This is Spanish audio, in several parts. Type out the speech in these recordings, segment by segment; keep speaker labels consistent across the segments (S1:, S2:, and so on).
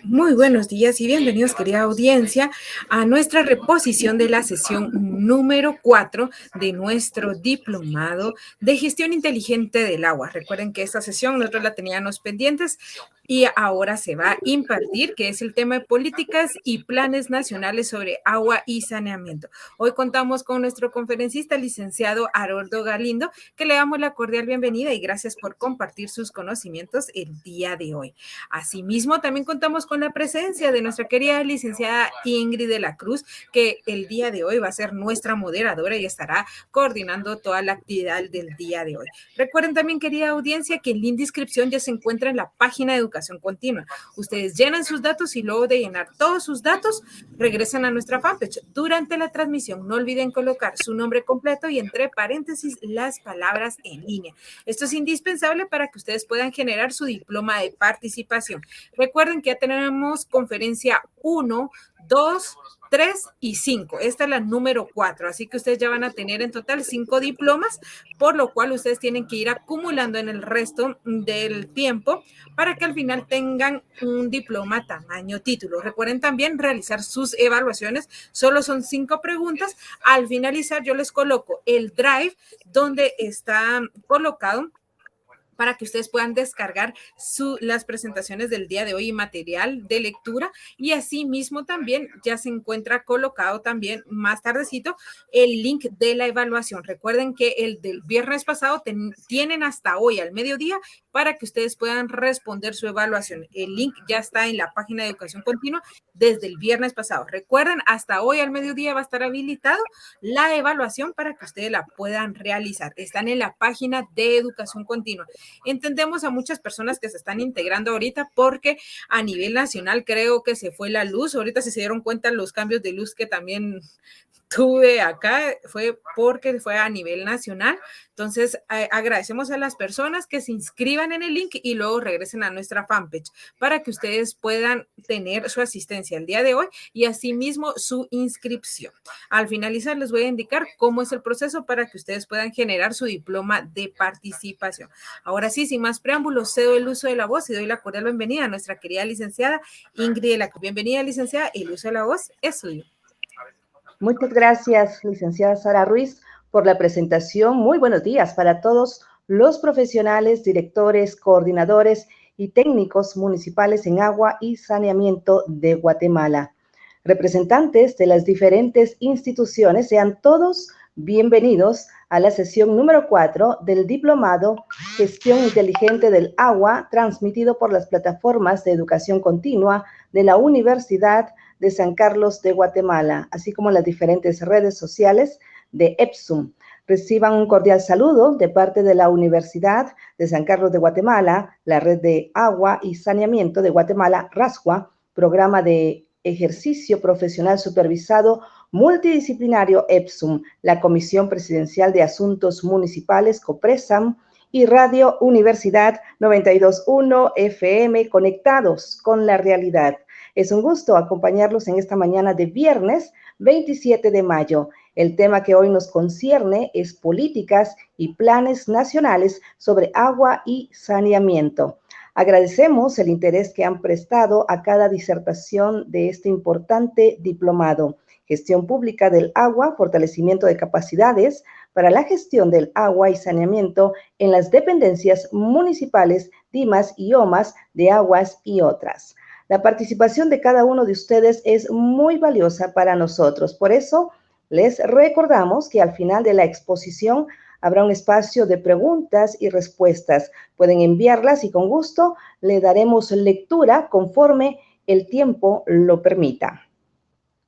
S1: Muy buenos días y bienvenidos, querida audiencia, a nuestra reposición de la sesión número 4 de nuestro diplomado de gestión inteligente del agua. Recuerden que esta sesión nosotros la teníamos pendientes y ahora se va a impartir, que es el tema de políticas y planes nacionales sobre agua y saneamiento. Hoy contamos con nuestro conferencista, licenciado Haroldo Galindo, que le damos la cordial bienvenida y gracias por compartir sus conocimientos el día de hoy. Asimismo, también contamos con la presencia de nuestra querida licenciada Ingrid de la Cruz, que el día de hoy va a ser nuestra moderadora y estará coordinando toda la actividad del día de hoy. Recuerden también, querida audiencia, que el link de inscripción ya se encuentra en la página de Educación Continua. Ustedes llenan sus datos y luego de llenar todos sus datos, regresan a nuestra fanpage. Durante la transmisión, no olviden colocar su nombre completo y entre paréntesis las palabras en línea. Esto es indispensable para que ustedes puedan generar su diploma de participación. Recuerden que ya tenemos conferencia 1, 2, 3 y 5. Esta es la número 4, así que ustedes ya van a tener en total 5 diplomas, por lo cual ustedes tienen que ir acumulando en el resto del tiempo para que al final tengan un diploma tamaño título. Recuerden también realizar sus evaluaciones, solo son 5 preguntas. Al finalizar yo les coloco el drive donde está colocado para que ustedes puedan descargar las presentaciones del día de hoy y material de lectura, y así mismo también ya se encuentra colocado también más tardecito el link de la evaluación. Recuerden que el del viernes pasado tienen hasta hoy al mediodía para que ustedes puedan responder su evaluación. El link ya está en la página de Educación Continua desde el viernes pasado. Recuerden, hasta hoy al mediodía va a estar habilitado la evaluación para que ustedes la puedan realizar. Están en la página de Educación Continua. Entendemos a muchas personas que se están integrando ahorita porque a nivel nacional creo que se fue la luz. Ahorita si se dieron cuenta los cambios de luz que también tuve acá fue porque fue a nivel nacional. Entonces, agradecemos a las personas que se inscriban en el link y luego regresen a nuestra fanpage para que ustedes puedan tener su asistencia el día de hoy y asimismo su inscripción. Al finalizar, les voy a indicar cómo es el proceso para que ustedes puedan generar su diploma de participación. Ahora sí, sin más preámbulos, cedo el uso de la voz y doy la cordial bienvenida a nuestra querida licenciada Ingrid de la Cruz. Bienvenida, licenciada, el uso de la voz es suyo.
S2: Muchas gracias, licenciada Sara Ruiz, por la presentación. Muy buenos días para todos los profesionales, directores, coordinadores y técnicos municipales en agua y saneamiento de Guatemala. Representantes de las diferentes instituciones, sean todos bienvenidos a la sesión número 4 del Diplomado Gestión Inteligente del Agua, transmitido por las plataformas de educación continua de la Universidad de San Carlos de Guatemala, así como las diferentes redes sociales de EPSUM. Reciban un cordial saludo de parte de la Universidad de San Carlos de Guatemala, la Red de Agua y Saneamiento de Guatemala, RASGUA, Programa de Ejercicio Profesional Supervisado Multidisciplinario EPSUM, la Comisión Presidencial de Asuntos Municipales, COPRESAM, y Radio Universidad 92.1 FM, conectados con la realidad. Es un gusto acompañarlos en esta mañana de viernes 27 de mayo. El tema que hoy nos concierne es políticas y planes nacionales sobre agua y saneamiento. Agradecemos el interés que han prestado a cada disertación de este importante diplomado. Gestión pública del agua, fortalecimiento de capacidades para la gestión del agua y saneamiento en las dependencias municipales, DIMAS y OMAS de aguas y otras. La participación de cada uno de ustedes es muy valiosa para nosotros. Por eso, les recordamos que al final de la exposición habrá un espacio de preguntas y respuestas. Pueden enviarlas y con gusto le daremos lectura conforme el tiempo lo permita.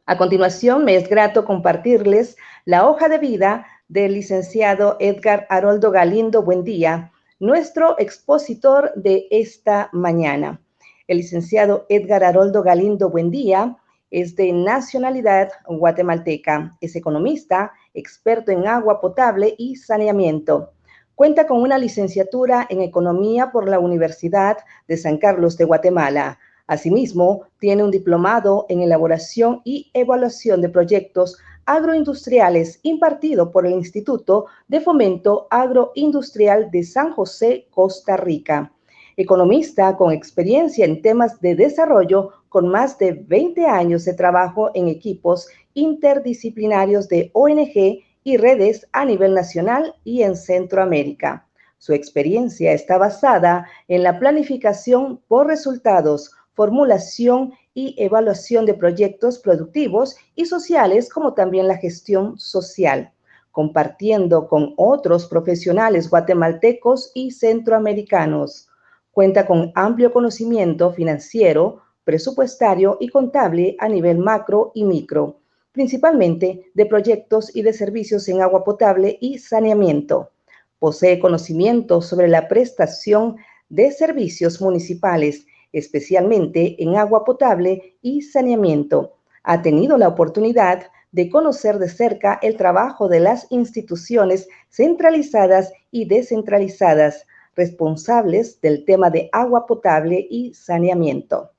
S2: A continuación, me es grato compartirles la hoja de vida del licenciado Edgar Haroldo Galindo Buendía, nuestro expositor de esta mañana. El licenciado Edgar Haroldo Galindo Buendía es de nacionalidad guatemalteca, es economista, experto en agua potable y saneamiento. Cuenta con una licenciatura en Economía por la Universidad de San Carlos de Guatemala. Asimismo, tiene un diplomado en Elaboración y Evaluación de Proyectos Agroindustriales impartido por el Instituto de Fomento Agroindustrial de San José, Costa Rica. economista con experiencia en temas de desarrollo con más de 20 años de trabajo en equipos interdisciplinarios de ONG y redes a nivel nacional y en Centroamérica. Su experiencia está basada en la planificación por resultados, formulación y evaluación de proyectos productivos y sociales, como también la gestión social, compartiendo con otros profesionales guatemaltecos y centroamericanos. Cuenta con amplio conocimiento financiero, presupuestario y contable a nivel macro y micro, principalmente de proyectos y de servicios en agua potable y saneamiento. Posee conocimientos sobre la prestación de servicios municipales, especialmente en agua potable y saneamiento. Ha tenido la oportunidad de conocer de cerca el trabajo de las instituciones centralizadas y descentralizadas responsables del tema de agua potable y saneamiento,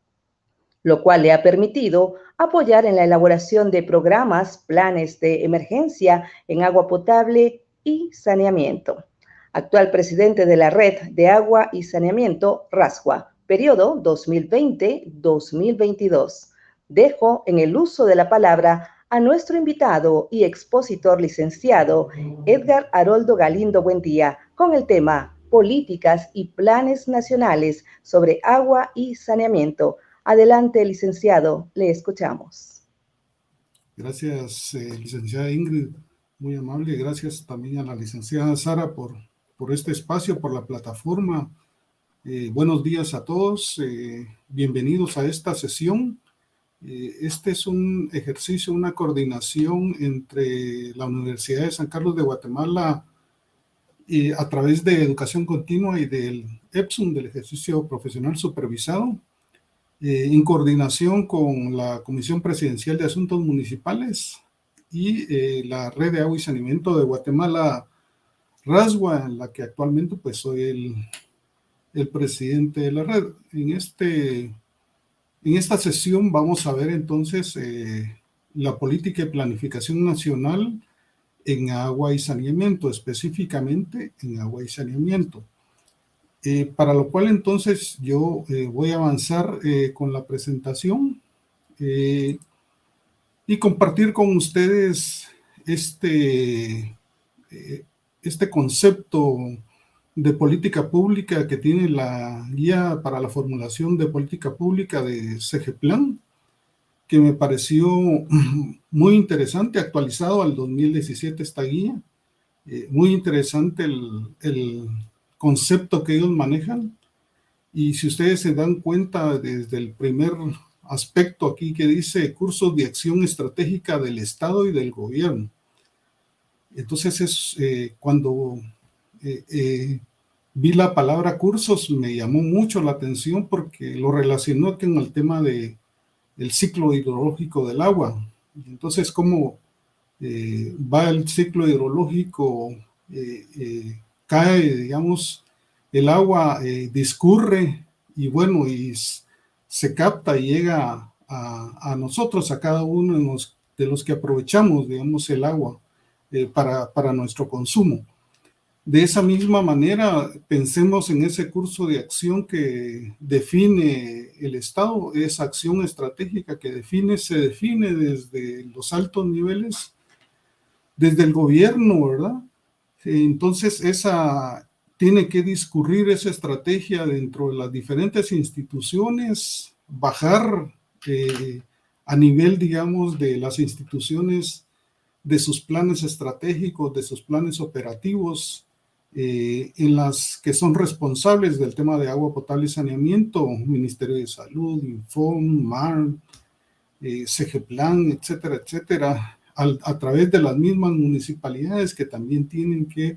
S2: lo cual le ha permitido apoyar en la elaboración de programas, planes de emergencia en agua potable y saneamiento. Actual presidente de la Red de Agua y Saneamiento, RASGUA, periodo 2020-2022. Dejo en el uso de la palabra a nuestro invitado y expositor licenciado Edgar Haroldo Galindo Buendía con el tema Políticas y Planes Nacionales sobre Agua y Saneamiento. Adelante, licenciado, le escuchamos.
S3: Gracias, licenciada Ingrid, muy amable. Gracias también a la licenciada Sara por este espacio, por la plataforma. Buenos días a todos, bienvenidos a esta sesión. Este es un ejercicio, una coordinación entre la Universidad de San Carlos de Guatemala a través de Educación Continua y del EPSUM, del Ejercicio Profesional Supervisado, en coordinación con la Comisión Presidencial de Asuntos Municipales y la Red de Agua y Saneamiento de Guatemala, RASGUA, en la que actualmente pues soy el presidente de la red. En esta sesión vamos a ver entonces la política de planificación nacional en agua y saneamiento, específicamente en agua y saneamiento. Para lo cual entonces yo voy a avanzar con la presentación y compartir con ustedes este concepto de política pública que tiene la guía para la formulación de política pública de CEGEPLAN, que me pareció muy interesante, actualizado al 2017 esta guía. Muy interesante el concepto que ellos manejan, y si ustedes se dan cuenta desde el primer aspecto aquí que dice cursos de acción estratégica del Estado y del gobierno. Entonces cuando vi la palabra cursos me llamó mucho la atención porque lo relacionó con el tema del ciclo hidrológico del agua. Entonces, ¿cómo va el ciclo hidrológico? Cae, digamos, el agua discurre y bueno, y se capta y llega a nosotros, a cada uno de los que aprovechamos, digamos, el agua para nuestro consumo. De esa misma manera, pensemos en ese curso de acción que define el Estado, esa acción estratégica que se define desde los altos niveles, desde el gobierno, ¿verdad? Entonces, tiene que discurrir esa estrategia dentro de las diferentes instituciones, bajar a nivel, digamos, de las instituciones, de sus planes estratégicos, de sus planes operativos, en las que son responsables del tema de agua potable y saneamiento, Ministerio de Salud, Infom, MAR, CEGEPLAN, etcétera, etcétera, a través de las mismas municipalidades que también tienen que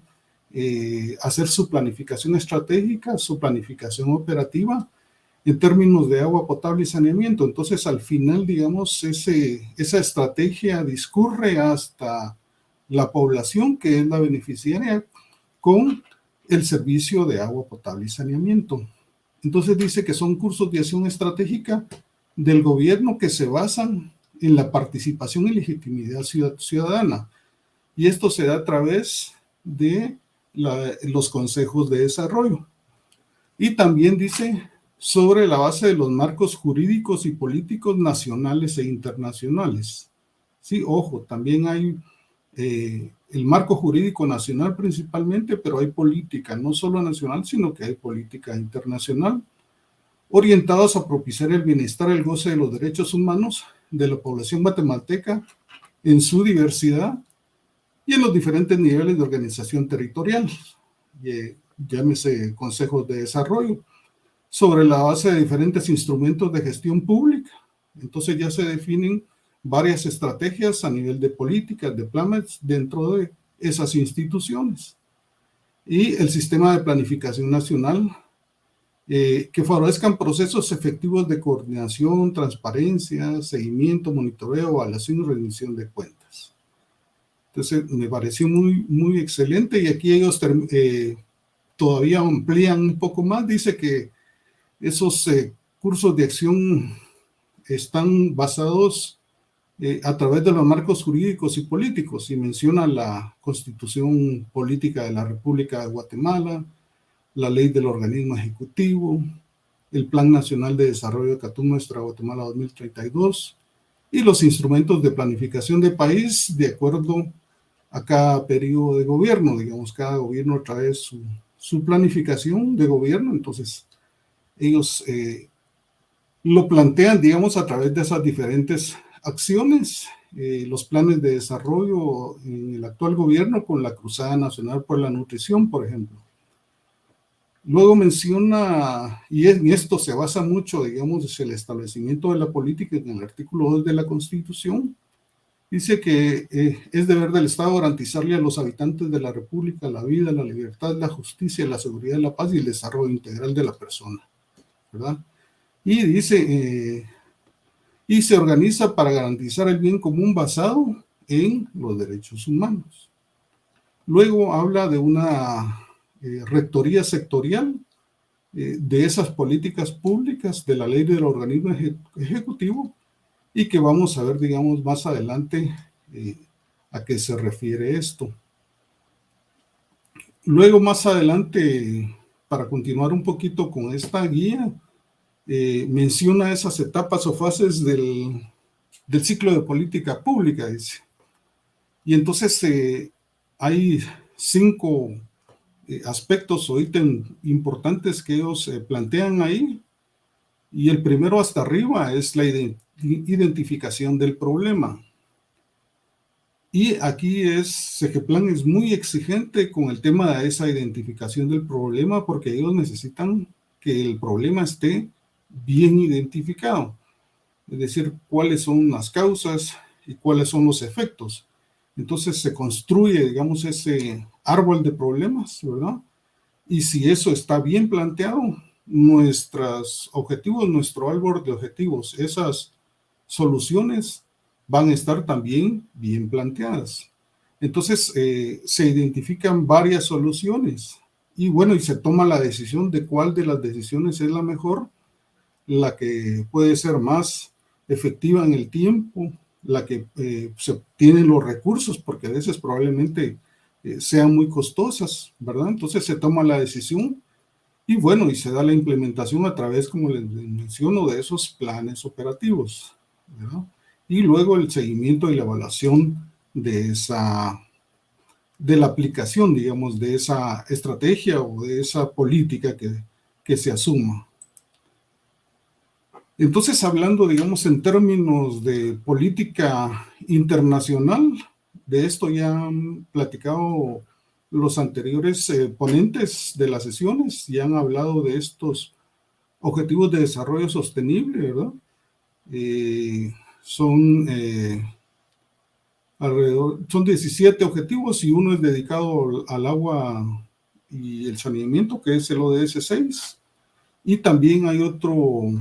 S3: hacer su planificación estratégica, su planificación operativa en términos de agua potable y saneamiento. Entonces, al final, digamos, esa estrategia discurre hasta la población, que es la beneficiaria, con el servicio de agua potable y saneamiento. Entonces dice que son cursos de acción estratégica del gobierno que se basan en la participación y legitimidad ciudadana. Y esto se da a través de los consejos de desarrollo. Y también dice sobre la base de los marcos jurídicos y políticos nacionales e internacionales. Sí, ojo, también hay el marco jurídico nacional principalmente, pero hay política no solo nacional, sino que hay política internacional, orientados a propiciar el bienestar y el goce de los derechos humanos de la población guatemalteca en su diversidad y en los diferentes niveles de organización territorial, llámese consejos de desarrollo, sobre la base de diferentes instrumentos de gestión pública. Entonces ya se definen varias estrategias a nivel de políticas, de planes dentro de esas instituciones. Y el sistema de planificación nacional, que favorezcan procesos efectivos de coordinación, transparencia, seguimiento, monitoreo, evaluación y rendición de cuentas. Entonces me pareció muy excelente, y aquí ellos todavía amplían un poco más. Dice que esos cursos de acción están basados a través de los marcos jurídicos y políticos, y menciona la Constitución Política de la República de Guatemala, la Ley del Organismo Ejecutivo, el Plan Nacional de Desarrollo de Catún Nuestra Guatemala 2032, y los instrumentos de planificación de país de acuerdo a cada periodo de gobierno. Digamos, cada gobierno trae su planificación de gobierno, entonces ellos lo plantean, digamos, a través de esas diferentes acciones, los planes de desarrollo en el actual gobierno con la Cruzada Nacional por la Nutrición, por ejemplo. Luego menciona, y en esto se basa mucho, digamos, el establecimiento de la política en el artículo 2 de la Constitución. Dice que es deber del Estado garantizarle a los habitantes de la República la vida, la libertad, la justicia, la seguridad, la paz y el desarrollo integral de la persona, ¿verdad? Y dice, y se organiza para garantizar el bien común basado en los derechos humanos. Luego habla de una rectoría sectorial de esas políticas públicas de la ley del organismo ejecutivo, y que vamos a ver, digamos, más adelante a qué se refiere esto. Luego, más adelante, para continuar un poquito con esta guía, menciona esas etapas o fases del ciclo de política pública, dice. Y entonces hay 5 aspectos o ítems importantes que ellos plantean ahí, y el primero hasta arriba es la identificación del problema. Y aquí Segeplan es muy exigente con el tema de esa identificación del problema, porque ellos necesitan que el problema esté bien identificado, es decir, cuáles son las causas y cuáles son los efectos. Entonces se construye, digamos, ese árbol de problemas, ¿verdad? Y si eso está bien planteado, nuestros objetivos, nuestro árbol de objetivos, esas soluciones van a estar también bien planteadas. Entonces se identifican varias soluciones, y bueno, y se toma la decisión de cuál de las decisiones es la mejor, la que puede ser más efectiva en el tiempo, la que se obtienen los recursos, porque a veces probablemente sean muy costosas, ¿verdad? Entonces se toma la decisión, y bueno, y se da la implementación a través, como les menciono, de esos planes operativos, ¿verdad? Y luego el seguimiento y la evaluación de la aplicación, digamos, de esa estrategia o de esa política que se asuma. Entonces, hablando, digamos, en términos de política internacional, de esto ya han platicado los anteriores ponentes de las sesiones, y han hablado de estos objetivos de desarrollo sostenible, ¿verdad? Son 17 objetivos, y uno es dedicado al agua y el saneamiento, que es el ODS 6, y también hay otro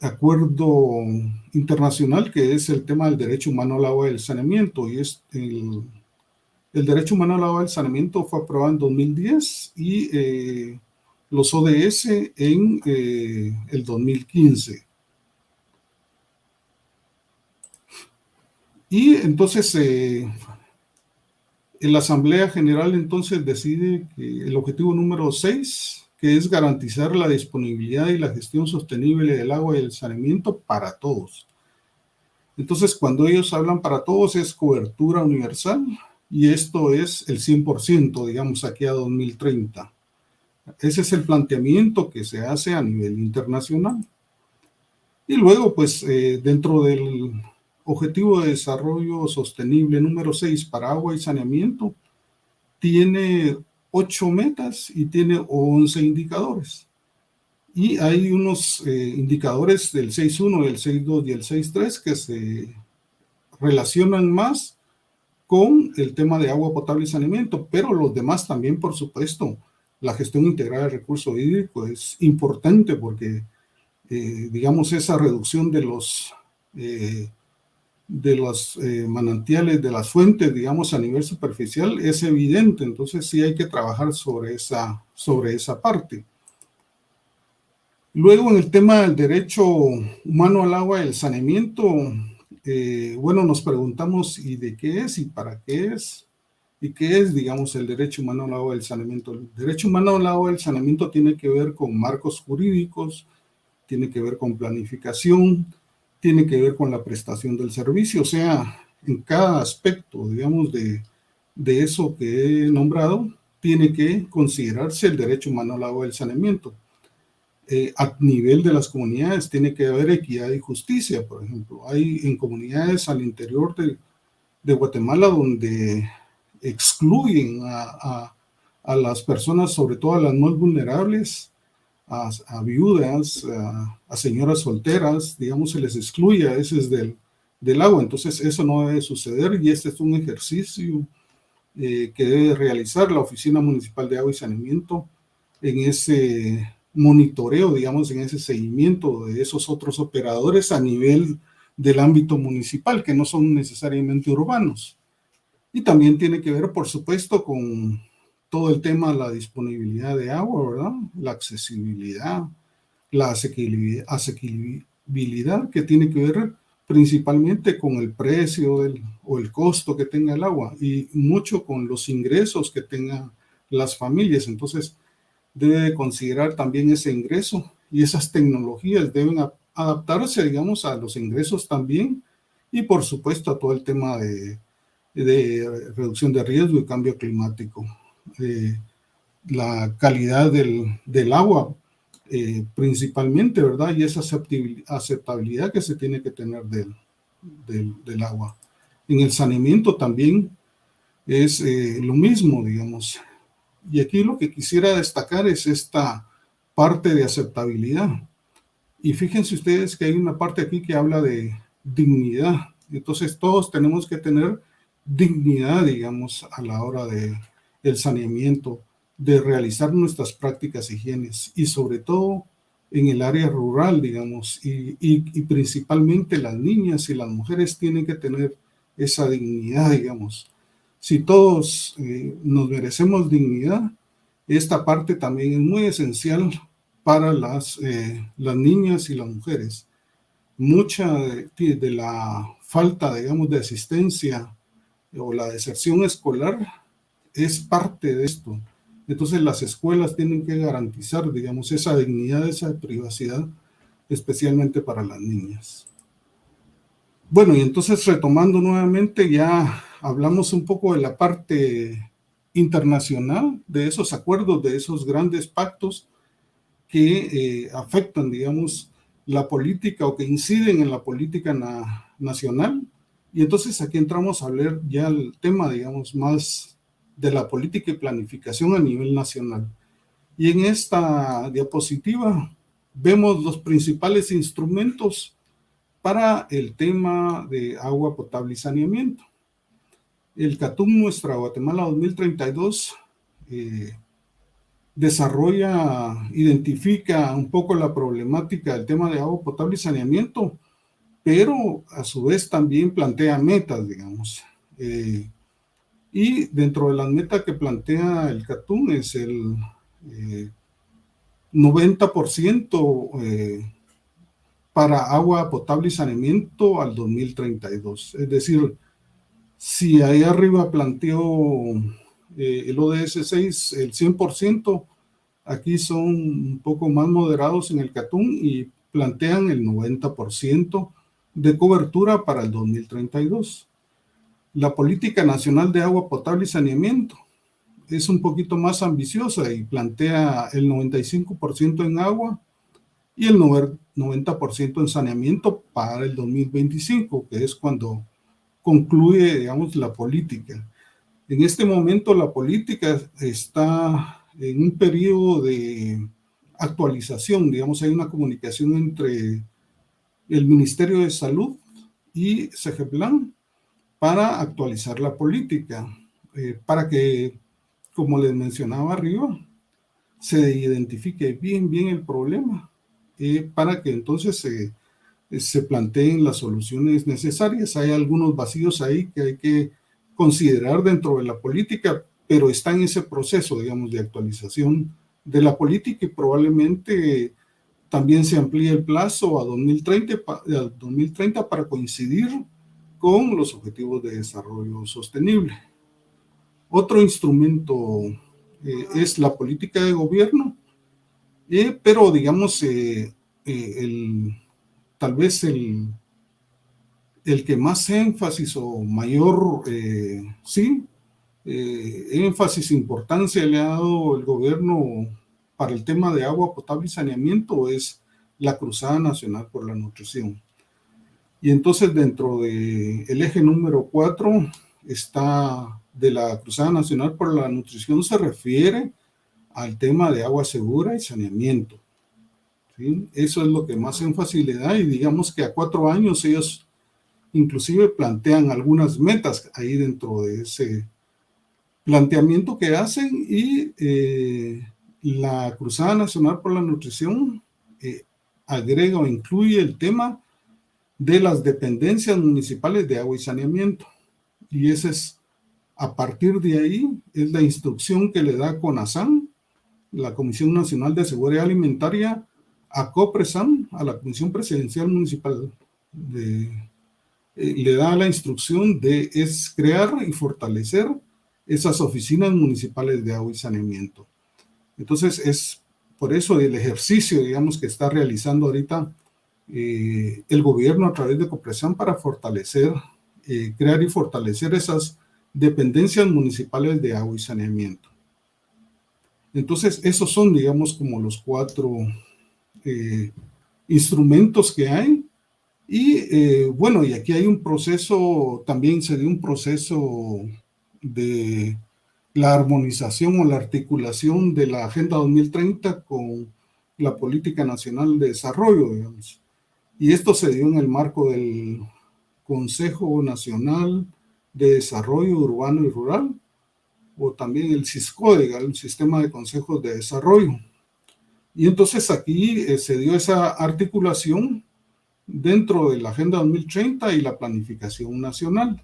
S3: acuerdo internacional que es el tema del derecho humano al agua y el saneamiento, y es el derecho humano al agua y el saneamiento fue aprobado en 2010, y los ODS en el 2015. Y entonces la Asamblea General entonces decide que el objetivo número 6, que es garantizar la disponibilidad y la gestión sostenible del agua y el saneamiento para todos. Entonces, cuando ellos hablan para todos, es cobertura universal, y esto es el 100%, digamos, aquí a 2030. Ese es el planteamiento que se hace a nivel internacional. Y luego, pues, dentro del Objetivo de Desarrollo Sostenible número 6 para agua y saneamiento, tiene 8 metas y tiene 11 indicadores. Y hay unos indicadores del 6.1, el 6.2 y el 6.3 que se relacionan más con el tema de agua potable y saneamiento, pero los demás también, por supuesto. La gestión integral del recurso hídrico es importante porque, digamos, esa reducción de los manantiales, de las fuentes, digamos, a nivel superficial es evidente. Entonces sí hay que trabajar sobre esa parte. Luego, en el tema del derecho humano al agua y el saneamiento, bueno, nos preguntamos ¿y de qué es y para qué es? ¿Y qué es, digamos, el derecho humano al agua y el saneamiento? El derecho humano al agua y el saneamiento tiene que ver con marcos jurídicos, tiene que ver con planificación, tiene que ver con la prestación del servicio. O sea, en cada aspecto, digamos, de eso que he nombrado, tiene que considerarse el derecho humano al agua y el saneamiento. A nivel de las comunidades tiene que haber equidad y justicia. Por ejemplo, hay en comunidades al interior de Guatemala donde excluyen a las personas, sobre todo a las más vulnerables, a viudas, a señoras solteras, digamos, se les excluye a veces del agua. Entonces eso no debe suceder, y este es un ejercicio que debe realizar la Oficina Municipal de Agua y Saneamiento en ese monitoreo, digamos, en ese seguimiento de esos otros operadores a nivel del ámbito municipal, que no son necesariamente urbanos. Y también tiene que ver, por supuesto, con todo el tema de la disponibilidad de agua, ¿verdad? La accesibilidad, la asequibilidad, que tiene que ver principalmente con el precio o el costo que tenga el agua, y mucho con los ingresos que tengan las familias. Entonces, debe considerar también ese ingreso, y esas tecnologías deben adaptarse, digamos, a los ingresos también, y por supuesto a todo el tema de reducción de riesgo y cambio climático. La calidad del agua, principalmente, ¿verdad? Y esa aceptabilidad que se tiene que tener del agua. En el saneamiento también es lo mismo, digamos. Y aquí lo que quisiera destacar es esta parte de aceptabilidad. Y fíjense ustedes que hay una parte aquí que habla de dignidad. Entonces todos tenemos que tener dignidad, digamos, a la hora del saneamiento, de realizar nuestras prácticas higienes, y sobre todo en el área rural, digamos, y principalmente las niñas y las mujeres tienen que tener esa dignidad, digamos. Si todos nos merecemos dignidad, esta parte también es muy esencial para las niñas y las mujeres. Mucha de la falta, digamos, de asistencia o la deserción escolar es parte de esto. Entonces las escuelas tienen que garantizar, digamos, esa dignidad, esa privacidad, especialmente para las niñas. Bueno, y entonces retomando nuevamente, ya hablamos un poco de la parte internacional, de esos acuerdos, de esos grandes pactos que afectan, digamos, la política, o que inciden en la política nacional. Y entonces aquí entramos a hablar ya el tema, digamos, más de la política y planificación a nivel nacional. Y en esta diapositiva vemos los principales instrumentos para el tema de agua potable y saneamiento. El CATUM Nuestra Guatemala 2032 identifica un poco la problemática del tema de agua potable y saneamiento, pero a su vez también plantea metas, digamos. Y dentro de las metas que plantea el CATUM es el 90% para agua potable y saneamiento al 2032. Es decir, si ahí arriba planteó el ODS 6, el 100%, Aquí son un poco más moderados en el Catún y plantean el 90% de cobertura para el 2032. La Política Nacional de Agua Potable y Saneamiento es un poquito más ambiciosa y plantea el 95% en agua y el 90% en saneamiento para el 2025, que es cuando concluye, digamos, la política. En este momento la política está en un periodo de actualización, digamos, hay una comunicación entre el Ministerio de Salud y CEGEPLAN para actualizar la política, para que, como les mencionaba arriba, se identifique bien el problema, para que entonces se planteen las soluciones necesarias. Hay algunos vacíos ahí que hay que considerar dentro de la política, pero está en ese proceso, digamos, de actualización de la política y probablemente también se amplíe el plazo a 2030 para coincidir con los objetivos de desarrollo sostenible. Otro instrumento es la política de gobierno, pero digamos, tal vez el que más énfasis o mayor, énfasis, importancia le ha dado el gobierno para el tema de agua potable y saneamiento es la Cruzada Nacional por la Nutrición. Y entonces dentro del eje número 4 está de la Cruzada Nacional por la Nutrición, se refiere al tema de agua segura y saneamiento. ¿Sí? Eso es lo que más énfasis le da y digamos que a 4 años ellos inclusive plantean algunas metas ahí dentro de ese planteamiento que hacen y la Cruzada Nacional por la Nutrición agrega o incluye el tema de las dependencias municipales de agua y saneamiento. Y ese es, a partir de ahí, es la instrucción que le da CONASAN, la Comisión Nacional de Seguridad Alimentaria, a COPRESAN, a la Comisión Presidencial Municipal, le da la instrucción de crear y fortalecer esas oficinas municipales de agua y saneamiento. Entonces, es por eso el ejercicio, digamos, que está realizando ahorita el gobierno a través de COPRESAN para fortalecer, crear y fortalecer esas dependencias municipales de agua y saneamiento. Entonces, esos son, digamos, como los 4 instrumentos que hay. Y bueno, y aquí hay un proceso, también se dio un proceso de la armonización o la articulación de la Agenda 2030 con la Política Nacional de Desarrollo, digamos. Y esto se dio en el marco del Consejo Nacional de Desarrollo Urbano y Rural, o también el SISCODE, el Sistema de Consejos de Desarrollo. Y entonces aquí se dio esa articulación dentro de la Agenda 2030 y la planificación nacional.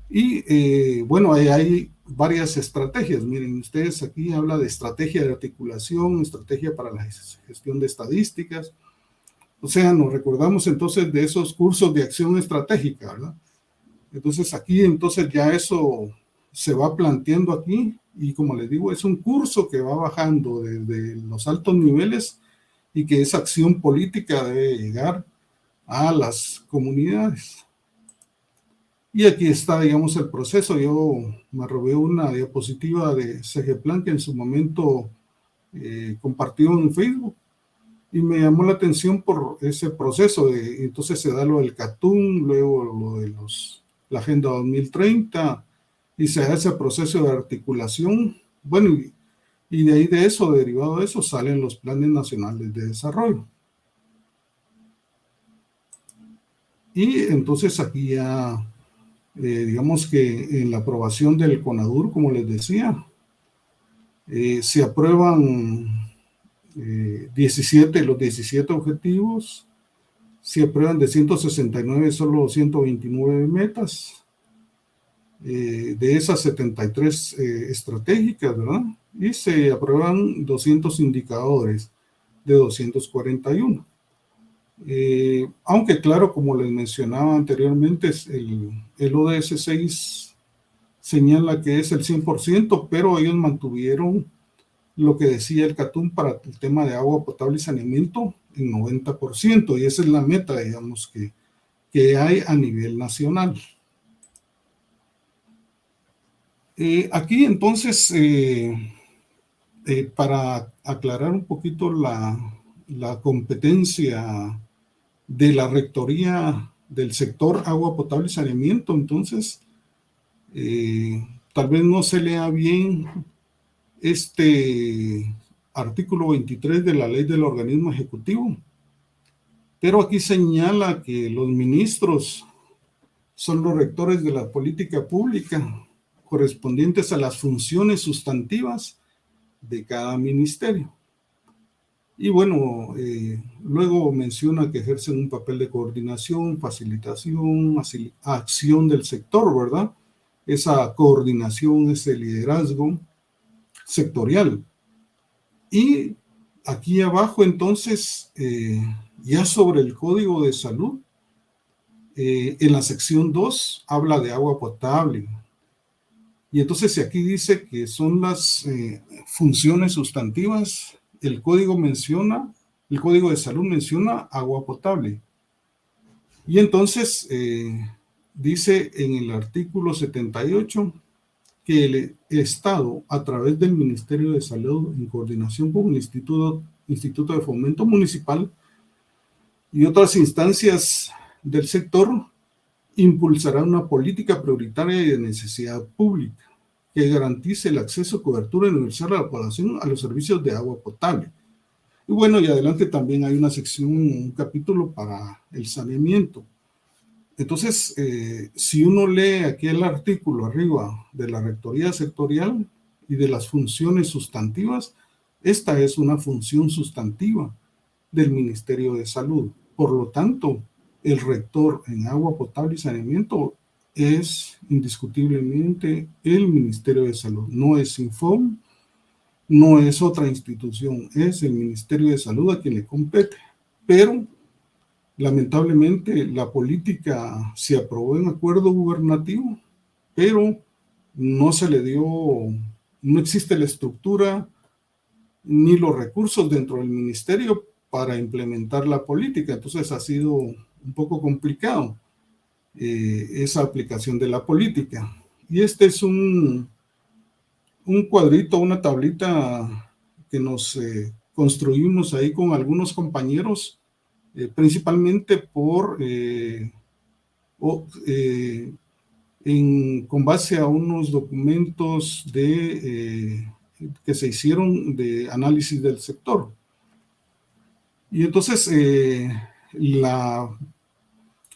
S3: Y bueno, hay varias estrategias. Miren, ustedes aquí habla de estrategia de articulación, estrategia para la gestión de estadísticas. O sea, nos recordamos entonces de esos cursos de acción estratégica, ¿verdad? Entonces aquí, entonces ya eso se va planteando aquí y como les digo, es un curso que va bajando desde los altos niveles y que esa acción política debe llegar a las comunidades. Y aquí está, digamos, el proceso. Yo me robé una diapositiva de CEGEPLAN que en su momento compartió en Facebook y me llamó la atención por ese proceso. Entonces se da lo del CATUM, luego lo de la Agenda 2030 y se da ese proceso de articulación. Bueno, y de ahí de eso, derivado de eso, salen los planes nacionales de desarrollo. Y entonces aquí ya, digamos que en la aprobación del CONADUR, como les decía, se aprueban los 17 objetivos, se aprueban de 169 solo 129 metas, de esas 73 estratégicas, ¿verdad? Y se aprueban 200 indicadores de 241. Aunque claro, como les mencionaba anteriormente, el ODS 6 señala que es el 100%, pero ellos mantuvieron lo que decía el CATUM para el tema de agua potable y saneamiento en 90%, y esa es la meta, digamos, que hay a nivel nacional. Aquí entonces, para aclarar un poquito la competencia de la rectoría del sector agua potable y saneamiento, entonces, tal vez no se lea bien este artículo 23 de la ley del organismo ejecutivo, pero aquí señala que los ministros son los rectores de la política pública correspondientes a las funciones sustantivas de cada ministerio. Y bueno, luego menciona que ejercen un papel de coordinación, facilitación, acción del sector, ¿verdad? Esa coordinación, ese liderazgo sectorial. Y aquí abajo, entonces, ya sobre el Código de Salud, en la sección 2 habla de agua potable. Y entonces si aquí dice que son las funciones sustantivas, el Código de Salud menciona agua potable. Y entonces dice en el artículo 78 que el Estado, a través del Ministerio de Salud, en coordinación con el Instituto de Fomento Municipal y otras instancias del sector, impulsará una política prioritaria y de necesidad pública que garantice el acceso, cobertura universal a la población a los servicios de agua potable. Y bueno, y adelante también hay una sección, un capítulo para el saneamiento. Entonces, si uno lee aquí el artículo arriba de la rectoría sectorial y de las funciones sustantivas, esta es una función sustantiva del Ministerio de Salud. Por lo tanto, el rector en agua potable y saneamiento es indiscutiblemente el Ministerio de Salud. No es Sinfom, no es otra institución, es el Ministerio de Salud a quien le compete. Pero lamentablemente la política se aprobó en acuerdo gubernativo, pero no se le dio, no existe la estructura ni los recursos dentro del ministerio para implementar la política. Entonces ha sido un poco complicado esa aplicación de la política. Y este es un cuadrito, una tablita que nos construimos ahí con algunos compañeros, principalmente con base a unos documentos que se hicieron de análisis del sector. Y entonces,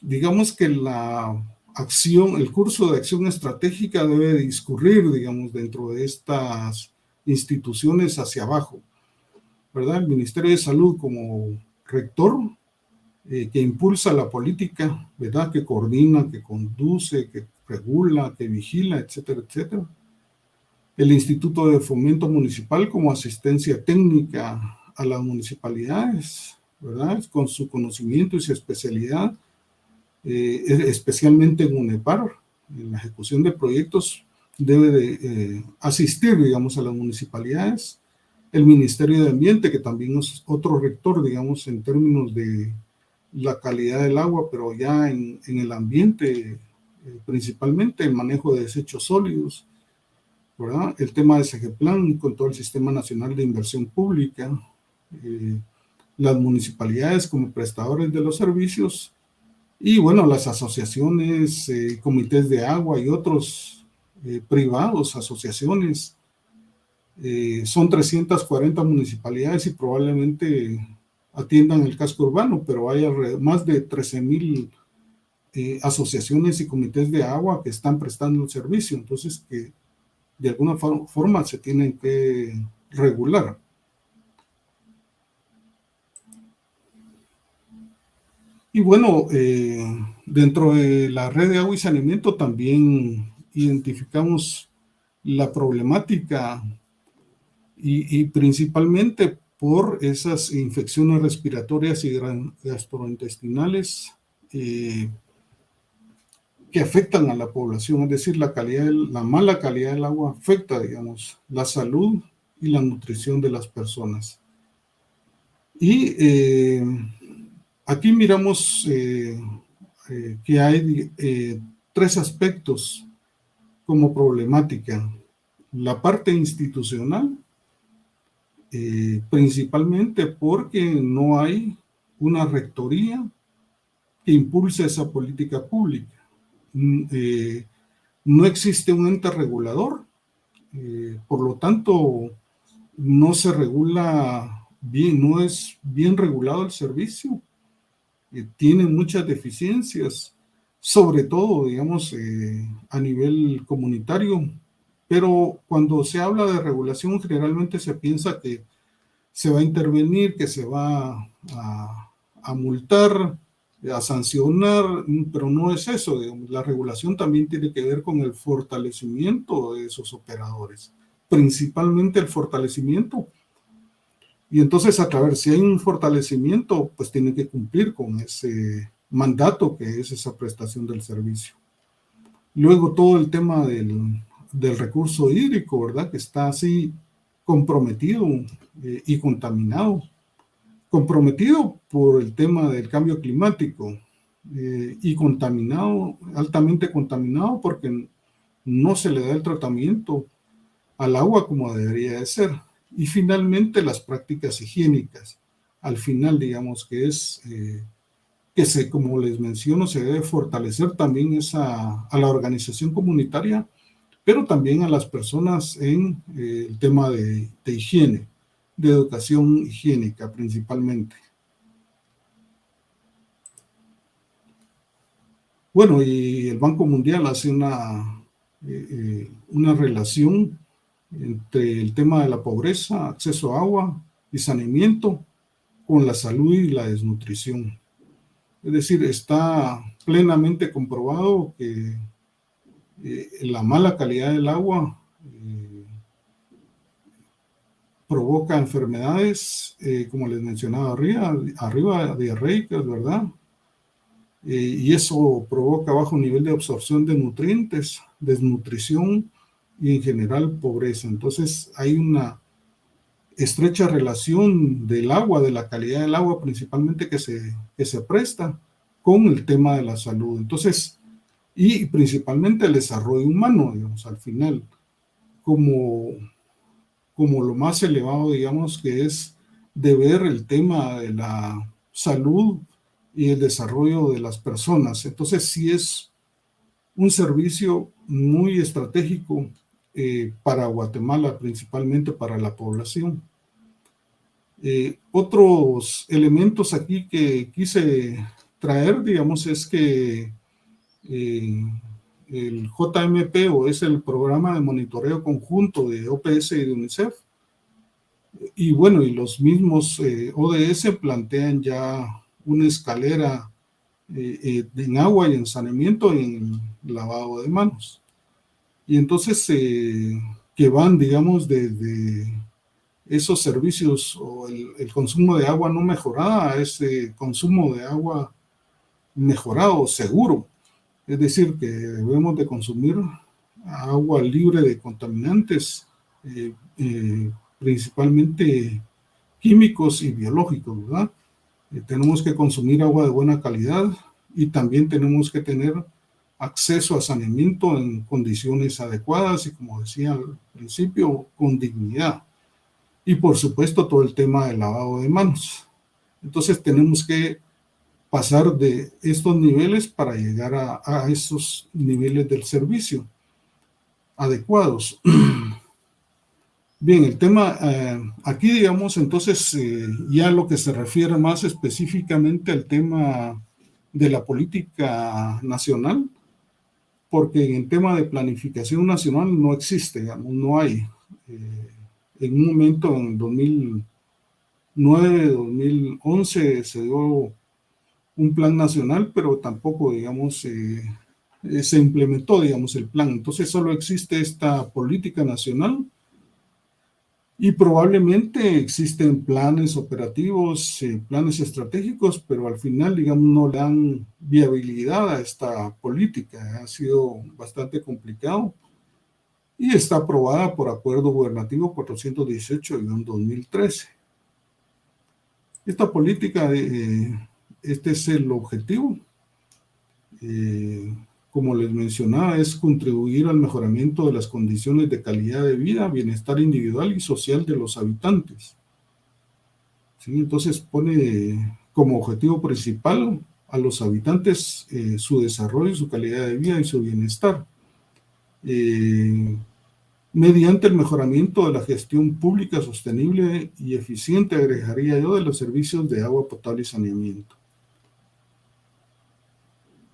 S3: digamos que la acción, el curso de acción estratégica debe discurrir, digamos, dentro de estas instituciones hacia abajo, ¿verdad? El Ministerio de Salud como rector, que impulsa la política, ¿verdad? Que coordina, que conduce, que regula, que vigila, etcétera, etcétera. El Instituto de Fomento Municipal como asistencia técnica a las municipalidades, ¿verdad? Con su conocimiento y su especialidad, especialmente en UNEPAR, en la ejecución de proyectos, debe de asistir, digamos, a las municipalidades. El Ministerio de Ambiente, que también es otro rector, digamos, en términos de la calidad del agua, pero ya en el ambiente, principalmente el manejo de desechos sólidos, ¿verdad? El tema de SEGEPLAN con todo el Sistema Nacional de Inversión Pública, las municipalidades como prestadores de los servicios, y bueno, las asociaciones, comités de agua y otros privados, asociaciones. Son 340 municipalidades y probablemente atiendan el casco urbano, pero hay más de 13,000 asociaciones y comités de agua que están prestando el servicio, entonces que de alguna forma se tienen que regular. Y bueno, dentro de la red de agua y saneamiento también identificamos la problemática y principalmente por esas infecciones respiratorias y gastrointestinales que afectan a la población, es decir, la mala calidad del agua afecta, digamos, la salud y la nutrición de las personas. Y aquí miramos que hay 3 aspectos como problemática. La parte institucional, principalmente porque no hay una rectoría que impulse esa política pública. No existe un ente regulador, por lo tanto, no se regula bien, no es bien regulado el servicio, tiene muchas deficiencias, sobre todo, digamos, a nivel comunitario, pero cuando se habla de regulación, generalmente se piensa que se va a intervenir, que se va a multar, a sancionar, pero no es eso. Digamos. La regulación también tiene que ver con el fortalecimiento de esos operadores, principalmente el fortalecimiento. Y entonces, a través, si hay un fortalecimiento, pues tiene que cumplir con ese mandato que es esa prestación del servicio. Luego todo el tema del recurso hídrico, ¿verdad? Que está así comprometido y contaminado. Comprometido por el tema del cambio climático y contaminado, altamente contaminado porque no se le da el tratamiento al agua como debería de ser. Y finalmente las prácticas higiénicas. Al final, digamos que es que como les menciono, se debe fortalecer también a la organización comunitaria, pero también a las personas en el tema de higiene, de educación higiénica principalmente. Bueno, y el Banco Mundial hace una relación entre el tema de la pobreza, acceso a agua y saneamiento con la salud y la desnutrición. Es decir, está plenamente comprobado que la mala calidad del agua provoca enfermedades, como les mencionaba arriba diarreicas, ¿verdad? Y eso provoca bajo nivel de absorción de nutrientes, desnutrición y en general pobreza. Entonces hay una estrecha relación del agua, de la calidad del agua principalmente que se presta con el tema de la salud. Entonces, y principalmente el desarrollo humano, digamos, al final, como lo más elevado, digamos, que es de ver el tema de la salud y el desarrollo de las personas. Entonces, sí es un servicio muy estratégico para Guatemala, principalmente para la población. Otros elementos aquí que quise traer, digamos, es que el JMP, o es el programa de monitoreo conjunto de OPS y de UNICEF, y bueno, y los mismos ODS plantean ya una escalera en agua y en saneamiento y en lavado de manos. Y entonces que van, digamos, desde esos servicios o el consumo de agua no mejorada a ese consumo de agua mejorado, seguro. Es decir, que debemos de consumir agua libre de contaminantes, principalmente químicos y biológicos, ¿verdad? Tenemos que consumir agua de buena calidad y también tenemos que tener acceso a saneamiento en condiciones adecuadas y, como decía al principio, con dignidad. Y por supuesto todo el tema del lavado de manos. Entonces tenemos que pasar de estos niveles para llegar a esos niveles del servicio adecuados. Bien, el tema aquí, digamos, entonces ya lo que se refiere más específicamente al tema de la política nacional, porque en el tema de planificación nacional no existe, digamos, no hay. En un momento, en 2009, 2011, se dio un plan nacional, pero tampoco, digamos, se implementó, digamos, el plan. Entonces solo existe esta política nacional y probablemente existen planes operativos, planes estratégicos, pero al final, digamos, no le dan viabilidad a esta política. Ha sido bastante complicado. y está aprobada por Acuerdo Gubernativo 418-2013. Esta política, este es el objetivo. Como les mencionaba, es contribuir al mejoramiento de las condiciones de calidad de vida, bienestar individual y social de los habitantes. ¿Sí? Entonces pone como objetivo principal a los habitantes su desarrollo, su calidad de vida y su bienestar, mediante el mejoramiento de la gestión pública sostenible y eficiente, agregaría yo, de los servicios de agua potable y saneamiento.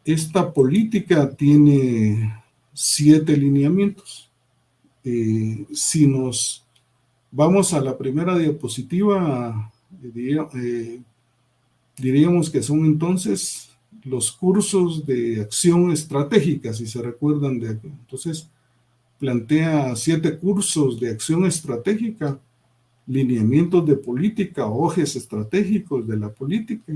S3: Esta política tiene 7 lineamientos. Si nos vamos a la primera diapositiva, diríamos que son entonces los cursos de acción estratégica, si se recuerdan de aquí. Entonces, plantea 7 cursos de acción estratégica, lineamientos de política, ejes estratégicos de la política,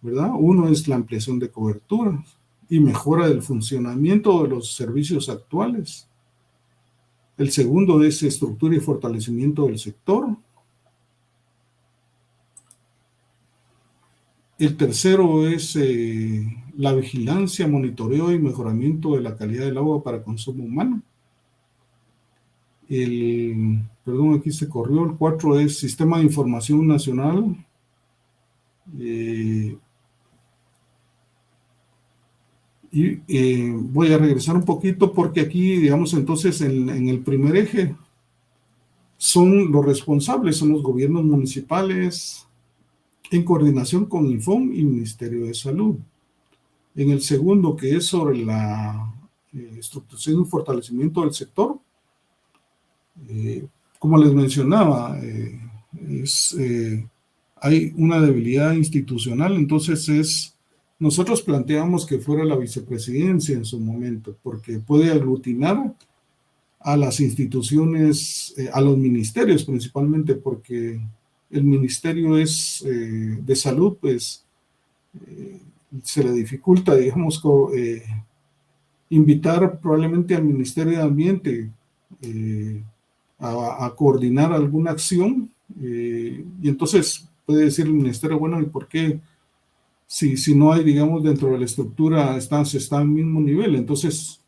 S3: ¿verdad? Uno es la ampliación de cobertura y mejora del funcionamiento de los servicios actuales. El segundo es estructura y fortalecimiento del sector. El tercero es la vigilancia, monitoreo y mejoramiento de la calidad del agua para consumo humano. Perdón, aquí se corrió. El 4 es Sistema de Información Nacional. Voy a regresar un poquito porque aquí, digamos, entonces en el primer eje son los responsables, son los gobiernos municipales en coordinación con Infom y Ministerio de Salud. En el segundo, que es sobre la estructuración y fortalecimiento del sector, como les mencionaba, hay una debilidad institucional, entonces nosotros planteamos que fuera la vicepresidencia en su momento, porque puede aglutinar a las instituciones, a los ministerios principalmente, porque el Ministerio de Salud, pues se le dificulta, digamos, invitar probablemente al Ministerio de Ambiente a coordinar alguna acción, y entonces puede decir el Ministerio, bueno, ¿y por qué? Si no hay, digamos, dentro de la estructura, se está al mismo nivel. Entonces,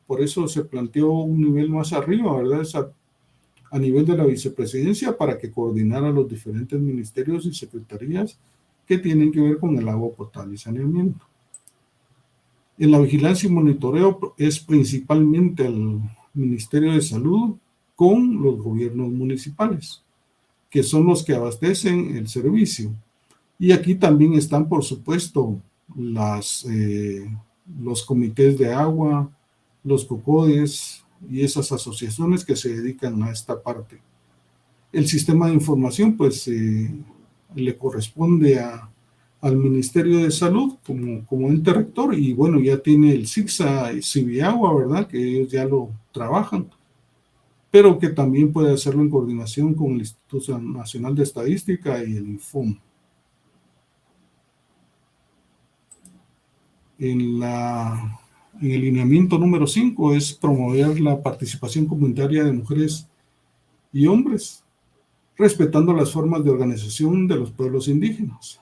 S3: por eso se planteó un nivel más arriba, ¿verdad? A nivel de la vicepresidencia, para que coordinara los diferentes ministerios y secretarías que tienen que ver con el agua potable y saneamiento. En la vigilancia y monitoreo es principalmente el Ministerio de Salud con los gobiernos municipales, que son los que abastecen el servicio. Y aquí también están, por supuesto, los comités de agua, los COCODES y esas asociaciones que se dedican a esta parte. El sistema de información, pues, le corresponde al Ministerio de Salud como ente rector, y bueno, ya tiene el CIGSA y Cibiagua, ¿verdad? Que ellos ya lo trabajan, pero que también puede hacerlo en coordinación con el Instituto Nacional de Estadística y el Infom. En el lineamiento número 5 es promover la participación comunitaria de mujeres y hombres, respetando las formas de organización de los pueblos indígenas.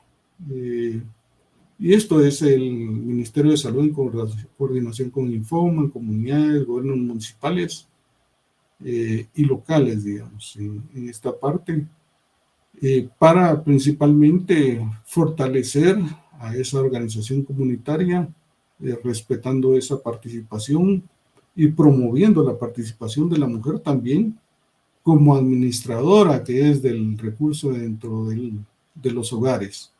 S3: Y esto es el Ministerio de Salud en coordinación con Infom, en comunidades, gobiernos municipales y locales, digamos, en esta parte, para principalmente fortalecer a esa organización comunitaria, respetando esa participación y promoviendo la participación de la mujer también como administradora, que es del recurso dentro de los hogares.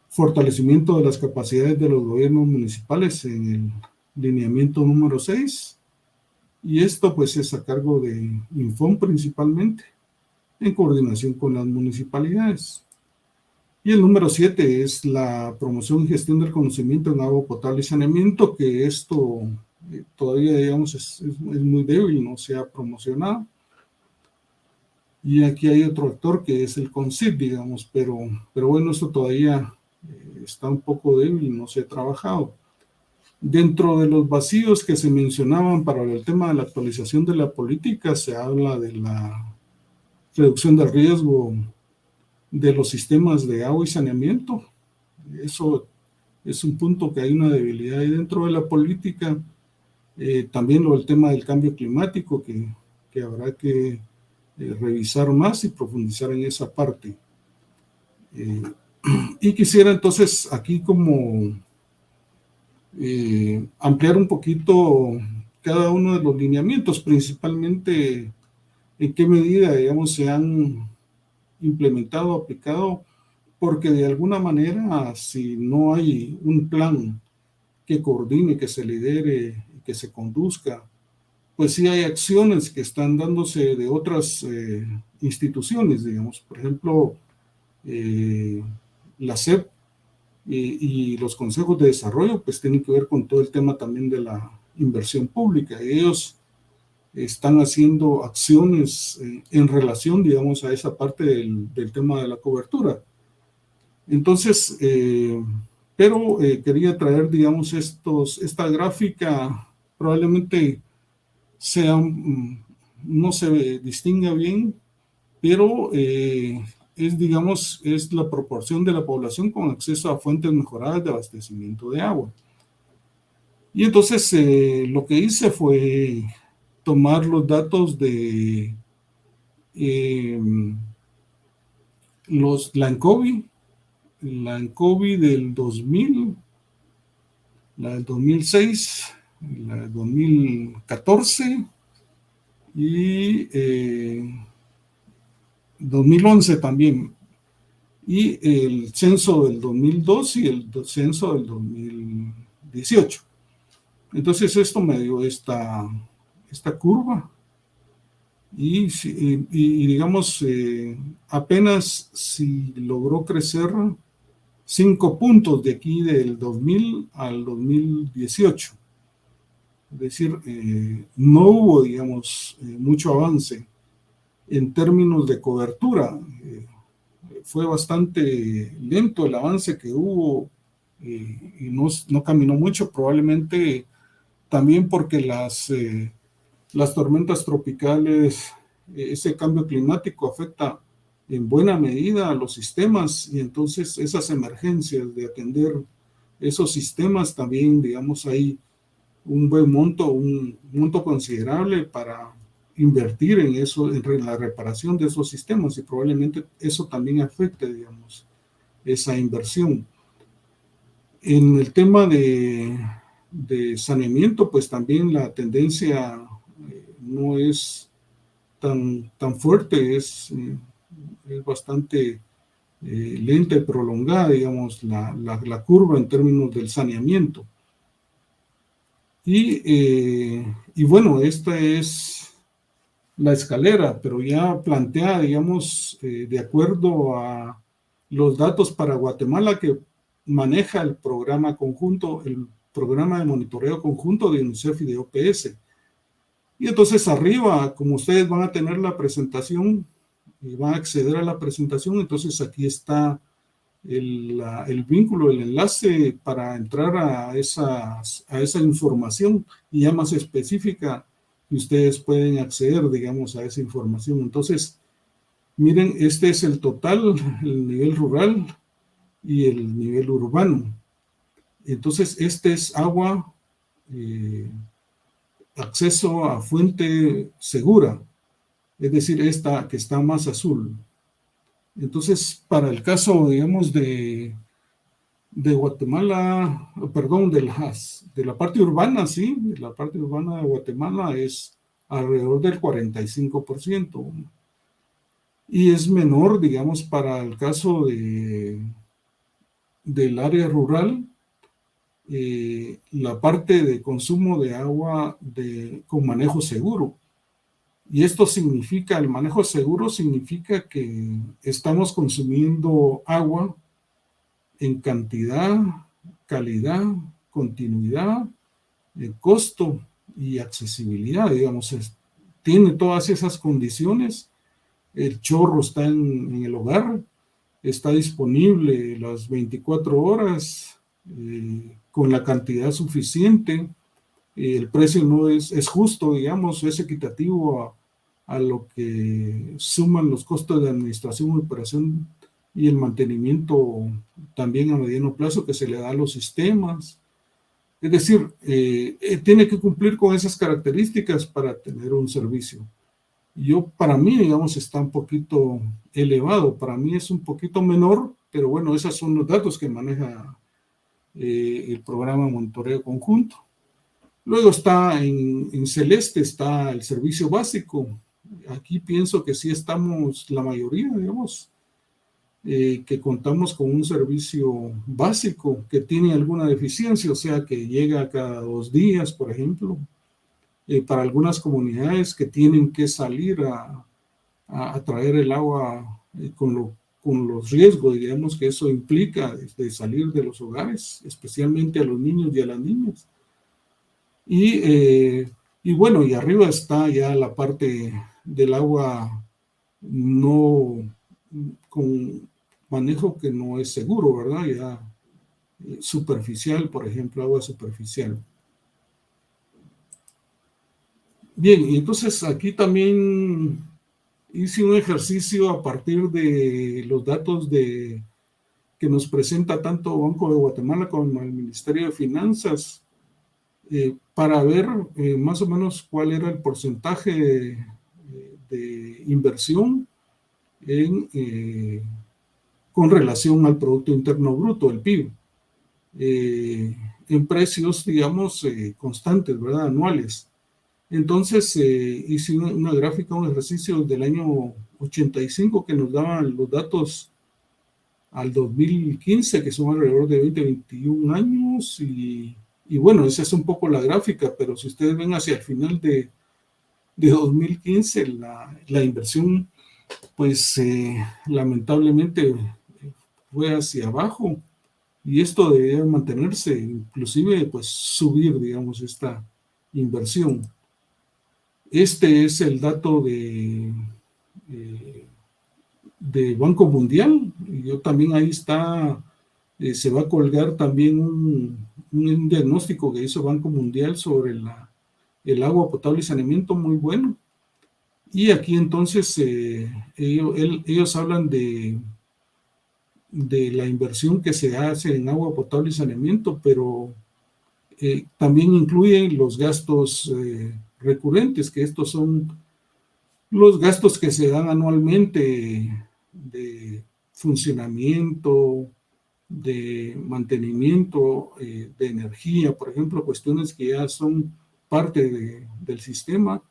S3: Fortalecimiento de las capacidades de los gobiernos municipales en el lineamiento número 6, y esto pues es a cargo de Infom principalmente, en coordinación con las municipalidades. Y el número 7 es la promoción y gestión del conocimiento en agua potable y saneamiento, que esto todavía, digamos, es muy débil, no se ha promocionado. Y aquí hay otro actor que es el CONCYT, digamos, pero bueno, esto todavía está un poco débil, no se ha trabajado. Dentro de los vacíos que se mencionaban para el tema de la actualización de la política, se habla de la reducción del riesgo de los sistemas de agua y saneamiento. Eso es un punto que hay una debilidad ahí dentro de la política. También el tema del cambio climático, que habrá que revisar más y profundizar en esa parte. Y quisiera entonces aquí como ampliar un poquito cada uno de los lineamientos, principalmente en qué medida, digamos, se han implementado, aplicado, porque de alguna manera, si no hay un plan que coordine, que se lidere, que se conduzca, pues sí hay acciones que están dándose de otras instituciones, digamos, por ejemplo, la SEP y los consejos de desarrollo, pues tienen que ver con todo el tema también de la inversión pública. Ellos están haciendo acciones en relación, digamos, a esa parte del tema de la cobertura. Entonces, pero quería traer, digamos, esta gráfica probablemente no se distinga bien, pero es, digamos, es la proporción de la población con acceso a fuentes mejoradas de abastecimiento de agua. Y entonces lo que hice fue tomar los datos de la ANCOVI del 2000, la del 2006, la del 2014 y 2011 también, y el censo del 2002 y el censo del 2018. Entonces esto me dio esta curva y digamos, apenas si logró crecer 5 puntos de aquí del 2000 al 2018. Es decir, no hubo, digamos, mucho avance en términos de cobertura. Fue bastante lento el avance que hubo y no caminó mucho, probablemente también porque las tormentas tropicales, ese cambio climático afecta en buena medida a los sistemas, y entonces esas emergencias de atender esos sistemas también, digamos, hay un monto considerable para invertir en eso, en la reparación de esos sistemas, y probablemente eso también afecte, digamos, esa inversión. En el tema de saneamiento, pues también la tendencia no es tan fuerte, es bastante lenta y prolongada, digamos, la curva en términos del saneamiento. Y bueno, esta es la escalera, pero ya planteada, digamos, de acuerdo a los datos para Guatemala que maneja el programa conjunto, el programa de monitoreo conjunto de UNICEF y de OPS. Y entonces arriba, como ustedes van a tener la presentación y van a acceder a la presentación, entonces aquí está el vínculo, el enlace para entrar a esa información, y ya más específica, y ustedes pueden acceder, digamos, a esa información. Entonces, miren, este es el total, el nivel rural y el nivel urbano. Entonces, este es agua, acceso a fuente segura, es decir, esta que está más azul. Entonces, para el caso, digamos, de Guatemala, perdón, de la parte urbana, sí, la parte urbana de Guatemala es alrededor del 45%. Y es menor, digamos, para el caso del área rural, la parte de consumo de agua con manejo seguro. Y esto significa, el manejo seguro significa que estamos consumiendo agua en cantidad, calidad, continuidad, costo y accesibilidad, digamos, tiene todas esas condiciones. El chorro está en el hogar, está disponible las 24 horas, con la cantidad suficiente. El precio no es justo, digamos, es equitativo a lo que suman los costos de administración, operación y el mantenimiento también a mediano plazo que se le da a los sistemas. Es decir, tiene que cumplir con esas características para tener un servicio. Para mí, digamos, está un poquito elevado, para mí es un poquito menor, pero bueno, esos son los datos que maneja el programa Monitoreo Conjunto. Luego está en celeste, está el servicio básico. Aquí pienso que sí estamos, la mayoría, digamos, que contamos con un servicio básico que tiene alguna deficiencia, o sea, que llega cada 2 días, por ejemplo, para algunas comunidades que tienen que salir a traer el agua con los riesgos, digamos, que eso implica de salir de los hogares, especialmente a los niños y a las niñas. Y bueno, y arriba está ya la parte del agua no con manejo que no es seguro, ¿verdad? Ya superficial, por ejemplo, agua superficial. Bien, y entonces aquí también hice un ejercicio a partir de los datos que nos presenta tanto Banco de Guatemala como el Ministerio de Finanzas, para ver más o menos cuál era el porcentaje de inversión con relación al Producto Interno Bruto, el PIB, en precios, digamos, constantes, ¿verdad? Anuales. Entonces hice una gráfica, un ejercicio del año 85 que nos daban los datos al 2015, que son alrededor de 21 años, y bueno, esa es un poco la gráfica, pero si ustedes ven hacia el final de 2015, la inversión, pues lamentablemente fue hacia abajo, y esto debería mantenerse, inclusive pues subir, digamos, esta inversión. Este es el dato de Banco Mundial, y yo también ahí está, se va a colgar también un diagnóstico que hizo Banco Mundial sobre el agua potable y saneamiento, muy bueno. Y aquí entonces ellos hablan de la inversión que se hace en agua potable y saneamiento, pero también incluyen los gastos recurrentes, que estos son los gastos que se dan anualmente de funcionamiento, de mantenimiento, de energía, por ejemplo, cuestiones que ya son parte del sistema.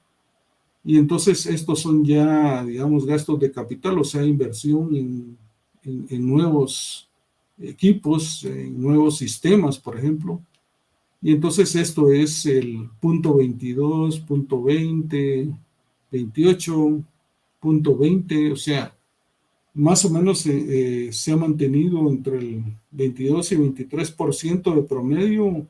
S3: Y entonces estos son ya, digamos, gastos de capital, o sea, inversión en nuevos equipos, en nuevos sistemas, por ejemplo. Y entonces esto es el punto 22, punto 20, 28, punto 20, o sea, más o menos se ha mantenido entre el 22 y 23% de promedio,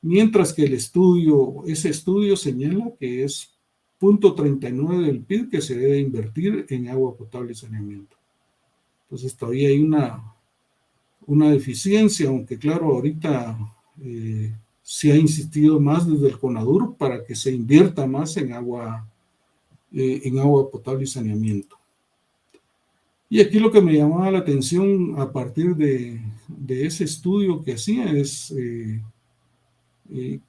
S3: mientras que ese estudio señala que es 0.39 del PIB que se debe invertir en agua potable y saneamiento. Entonces todavía hay una deficiencia, aunque claro, ahorita se ha insistido más desde el CONADUR para que se invierta más en agua potable y saneamiento. Y aquí lo que me llamaba la atención a partir de ese estudio que hacía es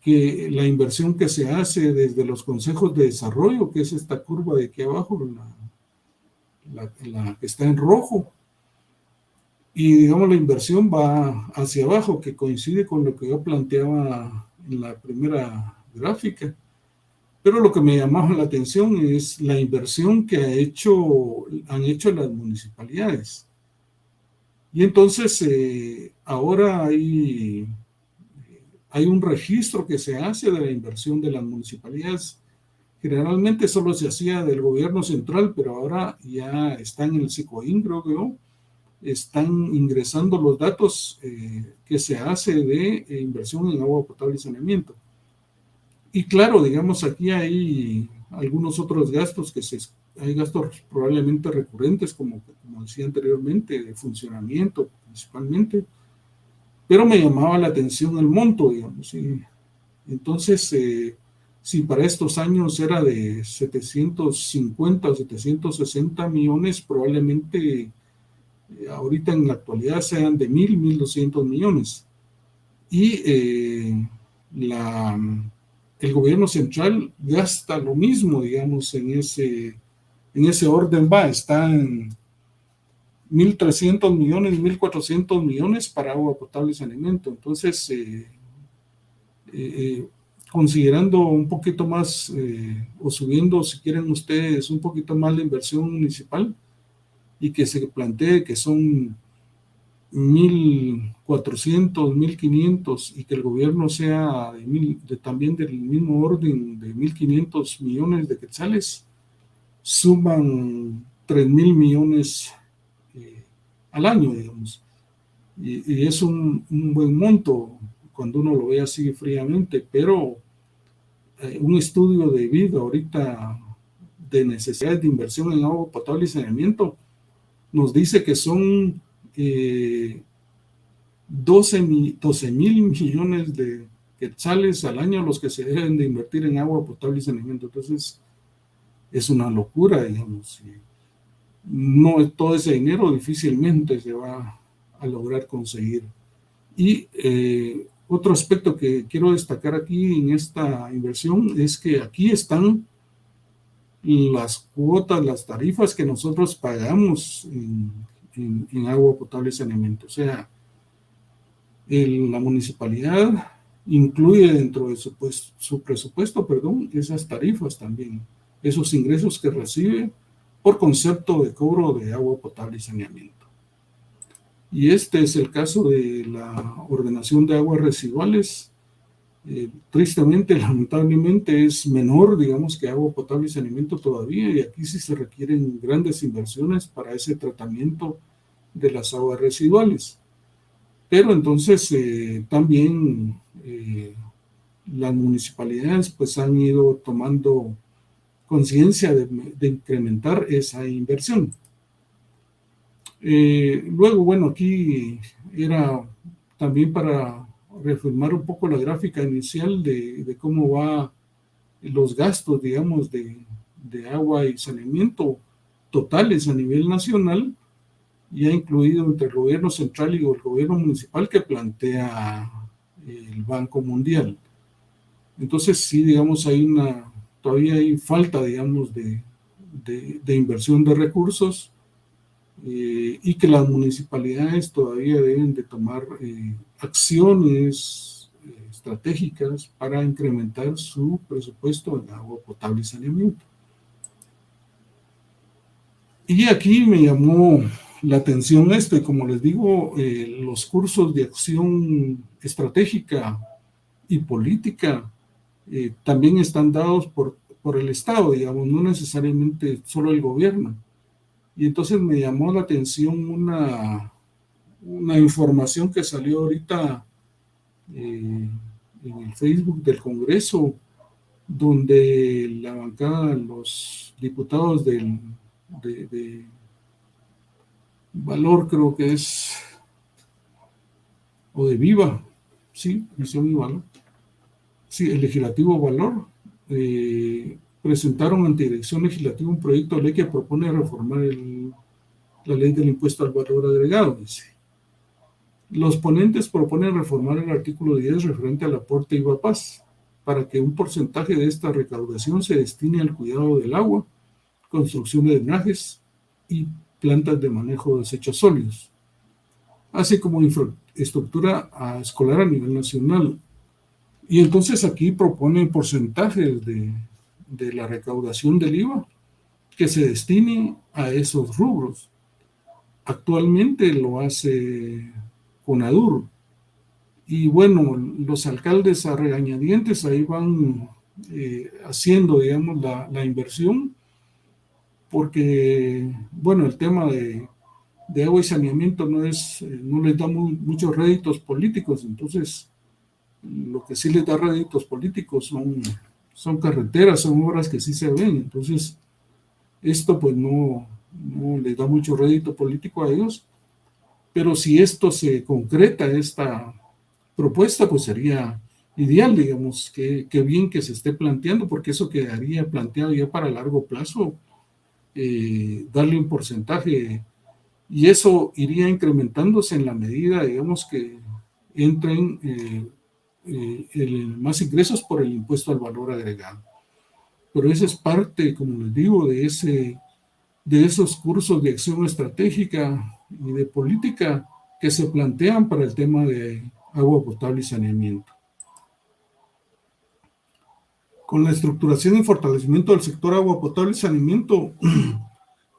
S3: que la inversión que se hace desde los consejos de desarrollo, que es esta curva de aquí abajo, la que está en rojo, y digamos la inversión va hacia abajo, que coincide con lo que yo planteaba en la primera gráfica. Pero lo que me llamaba la atención es la inversión que han hecho las municipalidades. Y entonces ahora hay un registro que se hace de la inversión de las municipalidades. Generalmente solo se hacía del gobierno central, pero ahora ya están en el SICOIN, creo que yo, están ingresando los datos que se hace de inversión en agua potable y saneamiento. Y claro, digamos, aquí hay algunos otros gastos hay gastos probablemente recurrentes, como decía anteriormente, de funcionamiento principalmente, pero me llamaba la atención el monto, digamos. Entonces, si para estos años era de 750 o 760 millones, probablemente ahorita en la actualidad sean de 1.200 millones. Y el gobierno central gasta lo mismo, digamos, en ese orden va, está en 1.300 millones, 1.400 millones para agua potable y saneamiento. Entonces, considerando un poquito más, o subiendo, si quieren ustedes, un poquito más la inversión municipal, y que se plantee que son 1.400, 1.500, y que el gobierno sea también del mismo orden de 1.500 millones de quetzales, suman 3.000 millones al año, digamos. Y es un buen monto cuando uno lo ve así fríamente, pero un estudio de vida ahorita de necesidades de inversión en agua potable y saneamiento nos dice que son 12.000 millones de quetzales al año los que se deben de invertir en agua potable y saneamiento. Entonces, es una locura, digamos. No, todo ese dinero difícilmente se va a lograr conseguir. Y otro aspecto que quiero destacar aquí en esta inversión es que aquí están las cuotas, las tarifas que nosotros pagamos en agua potable y saneamiento. O sea, la municipalidad incluye dentro de su presupuesto, esas tarifas también, esos ingresos que recibe por concepto de cobro de agua potable y saneamiento. Y este es el caso de la ordenación de aguas residuales. Tristemente, lamentablemente, es menor, digamos, que agua potable y saneamiento todavía, y aquí sí se requieren grandes inversiones para ese tratamiento de las aguas residuales. Pero entonces también las municipalidades pues han ido tomando conciencia de incrementar esa inversión. Luego, bueno, aquí era también para reafirmar un poco la gráfica inicial de cómo va los gastos, digamos, de agua y saneamiento totales a nivel nacional, y ha incluido entre el gobierno central y el gobierno municipal que plantea el Banco Mundial. Entonces, sí, digamos, todavía hay falta, digamos, de inversión de recursos, y que las municipalidades todavía deben de tomar acciones estratégicas para incrementar su presupuesto en agua potable y saneamiento. Y aquí me llamó la atención y como les digo, los cursos de acción estratégica y política también están dados por el Estado, digamos, no necesariamente solo el gobierno. Y entonces me llamó la atención una información que salió ahorita en el Facebook del Congreso, donde la bancada, los diputados de Valor, creo que es, o de Viva, sí, Visión y Valor, sí, el legislativo Valor, presentaron ante Dirección Legislativa un proyecto de ley que propone reformar la ley del impuesto al valor agregado, dice. Los ponentes proponen reformar el artículo 10 referente al aporte IVA-PAS para que un porcentaje de esta recaudación se destine al cuidado del agua, construcción de drenajes y plantas de manejo de desechos sólidos, así como infraestructura escolar a nivel nacional. Y entonces aquí proponen porcentajes de la recaudación del IVA que se destine a esos rubros. Actualmente lo hace CONADUR. Y bueno, los alcaldes a regañadientes ahí van haciendo, digamos, la inversión, porque, bueno, el tema de agua y saneamiento no les da muchos réditos políticos. Entonces, lo que sí les da réditos políticos son carreteras, son obras que sí se ven. Entonces, esto pues no les da mucho rédito político a ellos, pero si esto se concreta, esta propuesta, pues sería ideal, digamos, que bien que se esté planteando, porque eso quedaría planteado ya para largo plazo, darle un porcentaje, y eso iría incrementándose en la medida, digamos, que entren más ingresos por el impuesto al valor agregado. Pero esa es parte, como les digo, de esos cursos de acción estratégica y de política que se plantean para el tema de agua potable y saneamiento. Con la estructuración y fortalecimiento del sector agua potable y saneamiento,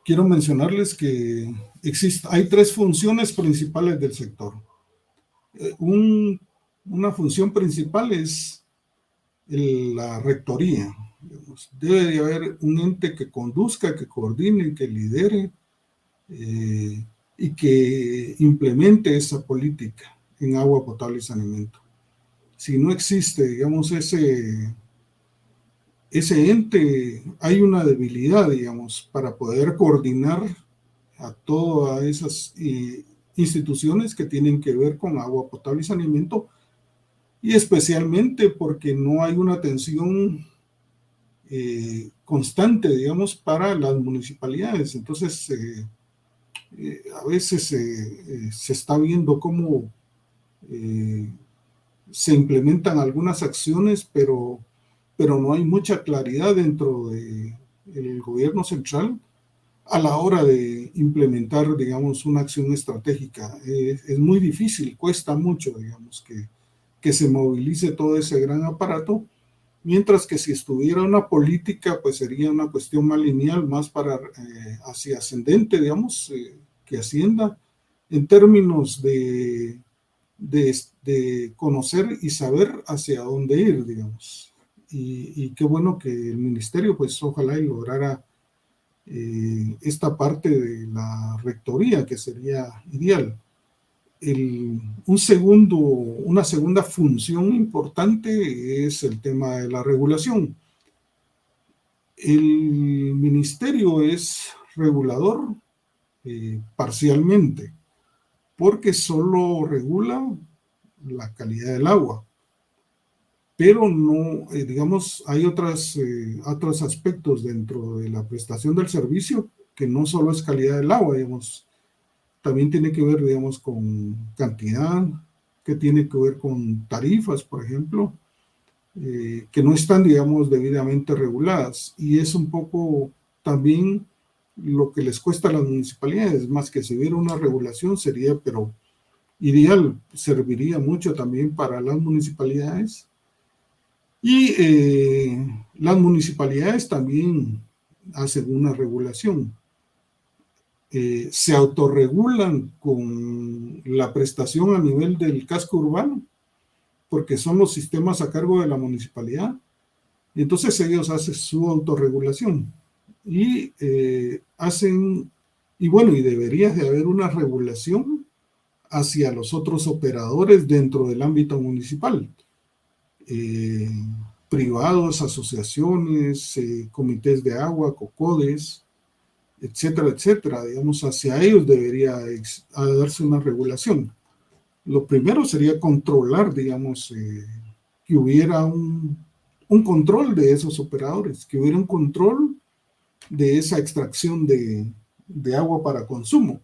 S3: quiero mencionarles que hay 3 funciones principales del sector. Una función principal es la rectoría. Debe de haber un ente que conduzca, que coordine, que lidere y que implemente esa política en agua potable y saneamiento. Si no existe, digamos, ese ente, hay una debilidad, digamos, para poder coordinar a todas esas instituciones que tienen que ver con agua potable y saneamiento, y especialmente porque no hay una atención constante, digamos, para las municipalidades. Entonces, a veces se está viendo cómo se implementan algunas acciones, pero no hay mucha claridad dentro del gobierno central a la hora de implementar, digamos, una acción estratégica. Es muy difícil, cuesta mucho, digamos, que se movilice todo ese gran aparato, mientras que si estuviera una política, pues sería una cuestión más lineal, más para hacia ascendente, digamos, que Hacienda, en términos de conocer y saber hacia dónde ir, digamos. Y qué bueno que el ministerio, pues ojalá y lograra esta parte de la rectoría, que sería ideal. Una segunda función importante es el tema de la regulación. El ministerio es regulador parcialmente, porque solo regula la calidad del agua, pero no, digamos, hay otros aspectos dentro de la prestación del servicio que no solo es calidad del agua, digamos, también tiene que ver, digamos, con cantidad, que tiene que ver con tarifas, por ejemplo, que no están, digamos, debidamente reguladas, y es un poco también lo que les cuesta a las municipalidades, más que si hubiera una regulación sería, pero ideal, serviría mucho también para las municipalidades. Y las municipalidades también hacen una regulación. Se autorregulan con la prestación a nivel del casco urbano, porque son los sistemas a cargo de la municipalidad. Y entonces ellos hacen su autorregulación. Y y debería de haber una regulación hacia los otros operadores dentro del ámbito municipal. Privados, asociaciones, comités de agua, COCODES, etcétera, etcétera. Digamos, hacia ellos debería darse una regulación. Lo primero sería controlar, digamos, que hubiera un control de esos operadores, que hubiera un control de esa extracción de agua para consumo.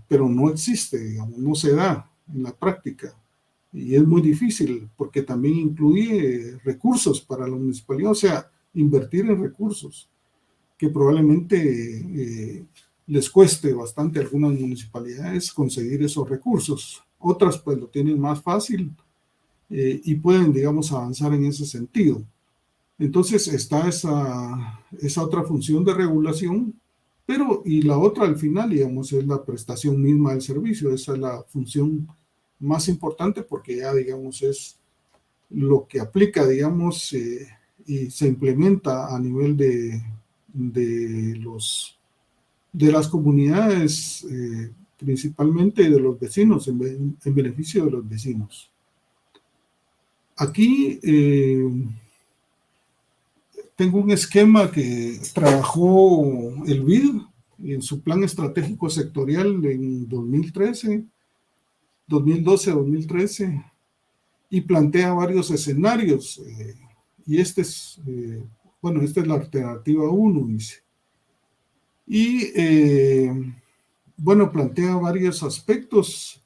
S3: Pero no existe, digamos, no se da en la práctica. Y es muy difícil porque también incluye recursos para la municipalidad, o sea, invertir en recursos, que probablemente les cueste bastante a algunas municipalidades conseguir esos recursos. Otras pues lo tienen más fácil y pueden, digamos, avanzar en ese sentido. Entonces está esa otra función de regulación, y la otra al final, digamos, es la prestación misma del servicio. Esa es la función más importante porque ya, digamos, es lo que aplica, digamos, y se implementa a nivel de las comunidades, principalmente de los vecinos, en beneficio de los vecinos. Aquí tengo un esquema que trabajó el BID en su plan estratégico sectorial en 2013, 2012-2013 y plantea varios escenarios. Y esta es la alternativa 1, dice. Y plantea varios aspectos.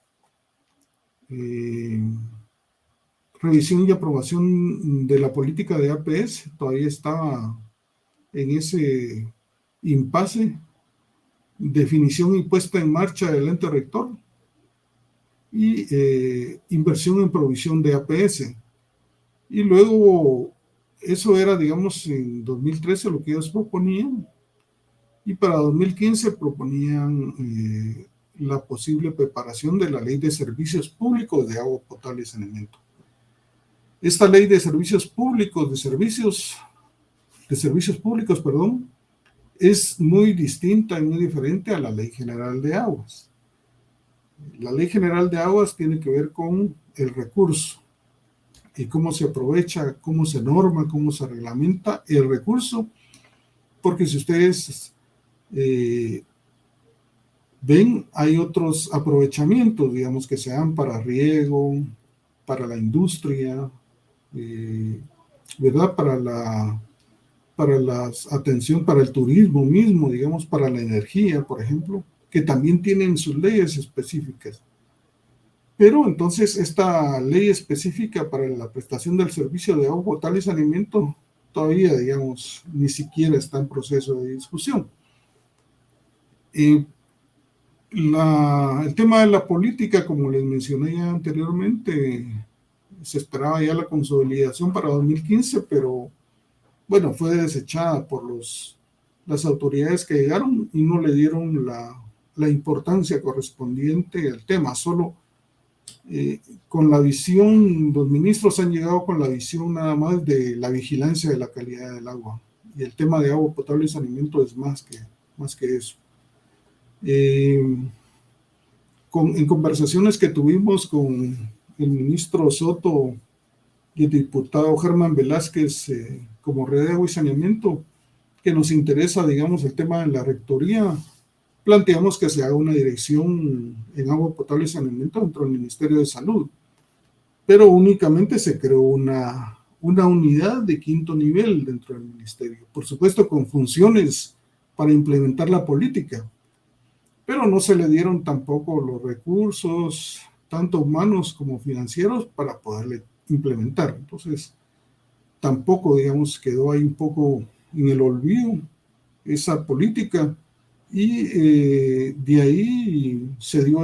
S3: Revisión y aprobación de la política de APS, todavía estaba en ese impasse. Definición y puesta en marcha del ente rector y inversión en provisión de APS. Y luego, eso era, digamos, en 2013 lo que ellos proponían, y para 2015 proponían la posible preparación de la Ley de Servicios Públicos de Agua Potable y Saneamiento. Esta Ley de Servicios Públicos, es muy distinta y muy diferente a la Ley General de Aguas. La Ley General de Aguas tiene que ver con el recurso y cómo se aprovecha, cómo se norma, cómo se reglamenta el recurso, porque si ustedes ven, hay otros aprovechamientos, digamos, que se dan para riego, para la industria, ¿verdad? Para la atención, para el turismo mismo, digamos, para la energía, por ejemplo, que también tienen sus leyes específicas. Pero entonces esta ley específica para la prestación del servicio de agua potable y saneamiento todavía, digamos, ni siquiera está en proceso de discusión. El tema de la política, como les mencioné ya anteriormente, se esperaba ya la consolidación para 2015, pero bueno, fue desechada por las autoridades que llegaron y no le dieron la importancia correspondiente al tema. Solo con la visión, los ministros han llegado con la visión nada más de la vigilancia de la calidad del agua. Y el tema de agua potable y saneamiento es más que eso. En conversaciones que tuvimos con el ministro Soto y el diputado Germán Velázquez, como Red de Agua y Saneamiento, que nos interesa, digamos, el tema de la rectoría, planteamos que se haga una dirección en agua potable y saneamiento dentro del Ministerio de Salud, pero únicamente se creó una unidad de 5º nivel dentro del ministerio, por supuesto con funciones para implementar la política, pero no se le dieron tampoco los recursos, tanto humanos como financieros, para poderle implementar. Entonces, tampoco, digamos, quedó ahí un poco en el olvido esa política, y de ahí se dio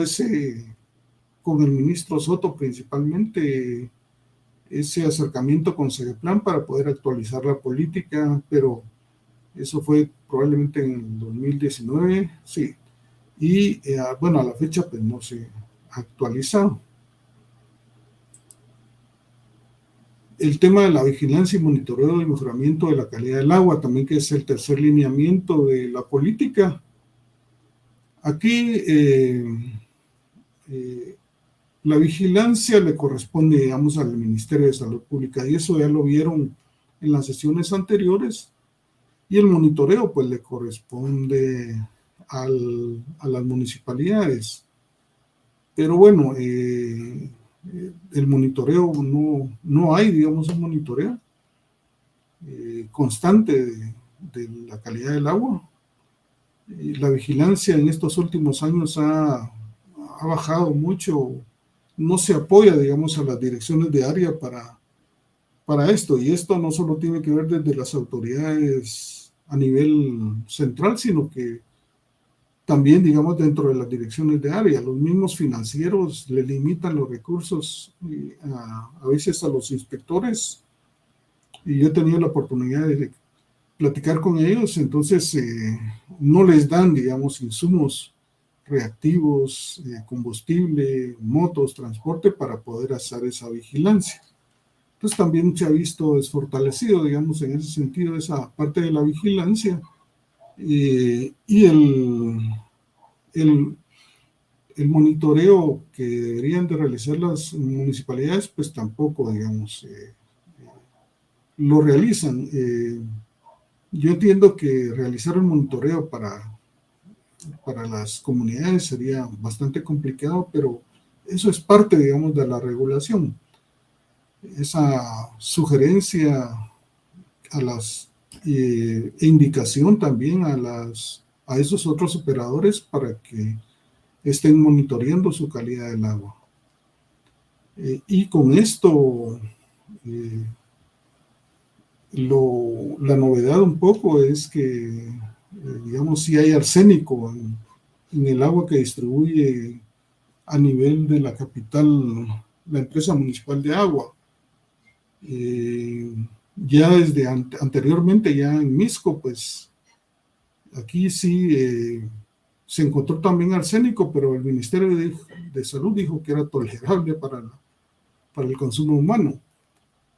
S3: con el ministro Soto principalmente, ese acercamiento con Segeplan para poder actualizar la política, pero eso fue probablemente en el 2019, sí, y a la fecha pues no se ha actualizado. El tema de la vigilancia y monitoreo y mejoramiento de la calidad del agua, también, que es el tercer lineamiento de la política. Aquí la vigilancia le corresponde, digamos, al Ministerio de Salud Pública, y eso ya lo vieron en las sesiones anteriores, y el monitoreo pues le corresponde a las municipalidades. Pero bueno, el monitoreo, no hay, digamos, un monitoreo constante de la calidad del agua. La vigilancia en estos últimos años ha bajado mucho, no se apoya, digamos, a las direcciones de área para esto, y esto no solo tiene que ver desde las autoridades a nivel central, sino que también, digamos, dentro de las direcciones de área. Los mismos financieros le limitan los recursos a veces a los inspectores, y yo he tenido la oportunidad de platicar con ellos. Entonces no les dan, digamos, insumos reactivos, combustible, motos, transporte, para poder hacer esa vigilancia. Entonces también se ha visto desfortalecido, digamos, en ese sentido, esa parte de la vigilancia, y el monitoreo que deberían de realizar las municipalidades, pues tampoco, digamos, lo realizan. Yo entiendo que realizar un monitoreo para las comunidades sería bastante complicado, pero eso es parte, digamos, de la regulación. Esa sugerencia a las indicación también a esos otros operadores para que estén monitoreando su calidad del agua. Y con esto, la novedad un poco es que, digamos, si hay arsénico en el agua que distribuye a nivel de la capital, la empresa municipal de agua. Ya desde anteriormente, ya en Misco, pues aquí sí se encontró también arsénico, pero el Ministerio de Salud dijo que era tolerable para el consumo humano.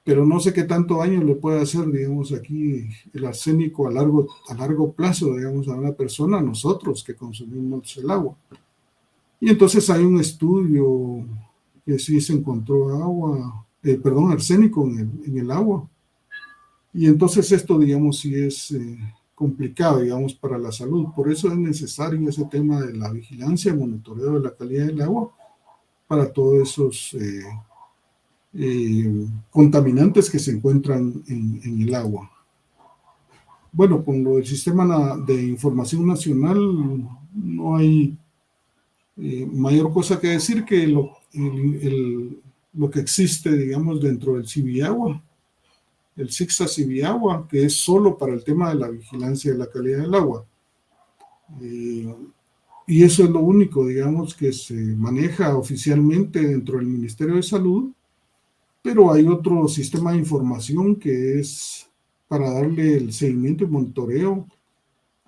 S3: Pero no sé qué tanto daño le puede hacer, digamos, aquí el arsénico a largo plazo, digamos, a una persona, a nosotros que consumimos el agua. Y entonces hay un estudio que sí se encontró arsénico en el agua. Y entonces esto, digamos, sí es complicado, digamos, para la salud. Por eso es necesario ese tema de la vigilancia, el monitoreo de la calidad del agua para todos esos contaminantes que se encuentran en el agua. Bueno, con lo del Sistema de Información Nacional no hay mayor cosa que decir que lo que existe, digamos, dentro del CIVIAGUA, el SICSA CIVIAGUA, que es solo para el tema de la vigilancia de la calidad del agua. Y eso es lo único, digamos, que se maneja oficialmente dentro del Ministerio de Salud, pero hay otro sistema de información que es para darle el seguimiento y monitoreo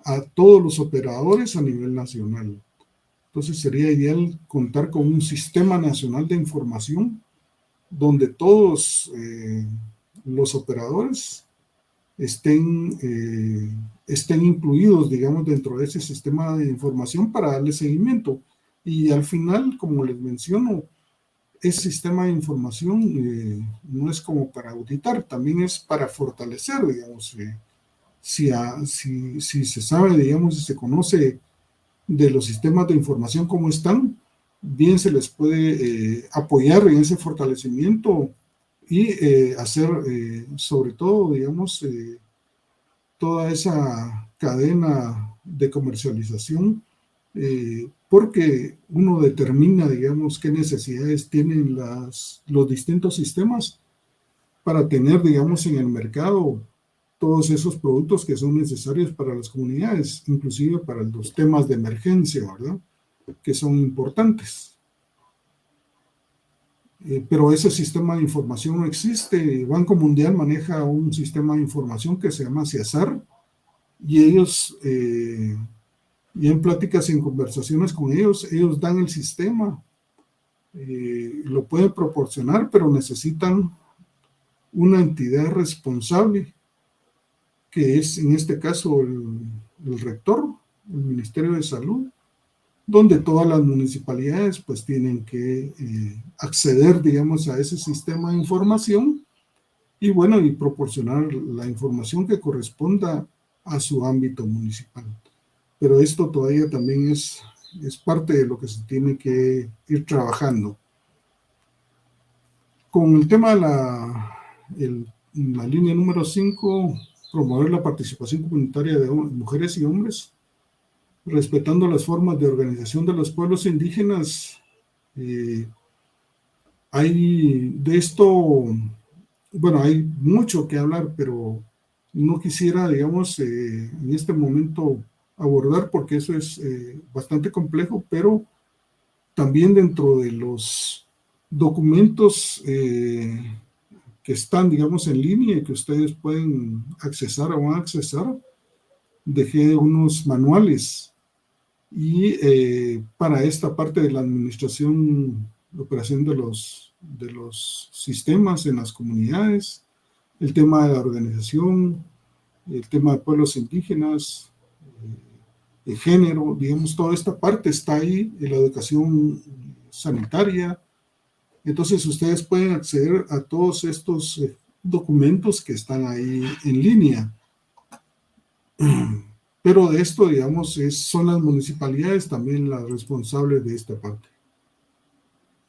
S3: a todos los operadores a nivel nacional. Entonces sería ideal contar con un sistema nacional de información donde todos los operadores estén incluidos, digamos, dentro de ese sistema de información para darle seguimiento. Y al final, como les menciono, ese sistema de información no es como para auditar, también es para fortalecer, digamos, si se sabe, digamos, si se conoce de los sistemas de información como están, bien se les puede apoyar en ese fortalecimiento y hacer sobre todo, digamos, toda esa cadena de comercialización, porque uno determina, digamos, qué necesidades tienen los distintos sistemas para tener, digamos, en el mercado todos esos productos que son necesarios para las comunidades, inclusive para los temas de emergencia, ¿verdad?, que son importantes. Pero ese sistema de información no existe. Banco Mundial maneja un sistema de información que se llama CIASAR, y ellos, y en pláticas y en conversaciones con ellos dan el sistema, lo pueden proporcionar, pero necesitan una entidad responsable, que es en este caso el rector, el Ministerio de Salud, donde todas las municipalidades pues tienen que acceder, digamos, a ese sistema de información y bueno, y proporcionar la información que corresponda a su ámbito municipal. Pero esto todavía también es parte de lo que se tiene que ir trabajando. Con el tema de la línea número 5, promover la participación comunitaria de mujeres y hombres, respetando las formas de organización de los pueblos indígenas. Hay de esto, bueno, hay mucho que hablar, pero no quisiera, digamos, en este momento abordar, porque eso es bastante complejo, pero también dentro de los documentos que están, digamos, en línea y que ustedes pueden accesar o van a accesar, dejé unos manuales y para esta parte de la administración, la operación de los sistemas en las comunidades, el tema de la organización, el tema de pueblos indígenas, el género, digamos, toda esta parte está ahí, en la educación sanitaria. Entonces ustedes pueden acceder a todos estos documentos que están ahí en línea. Pero de esto, digamos, son las municipalidades también las responsables de esta parte.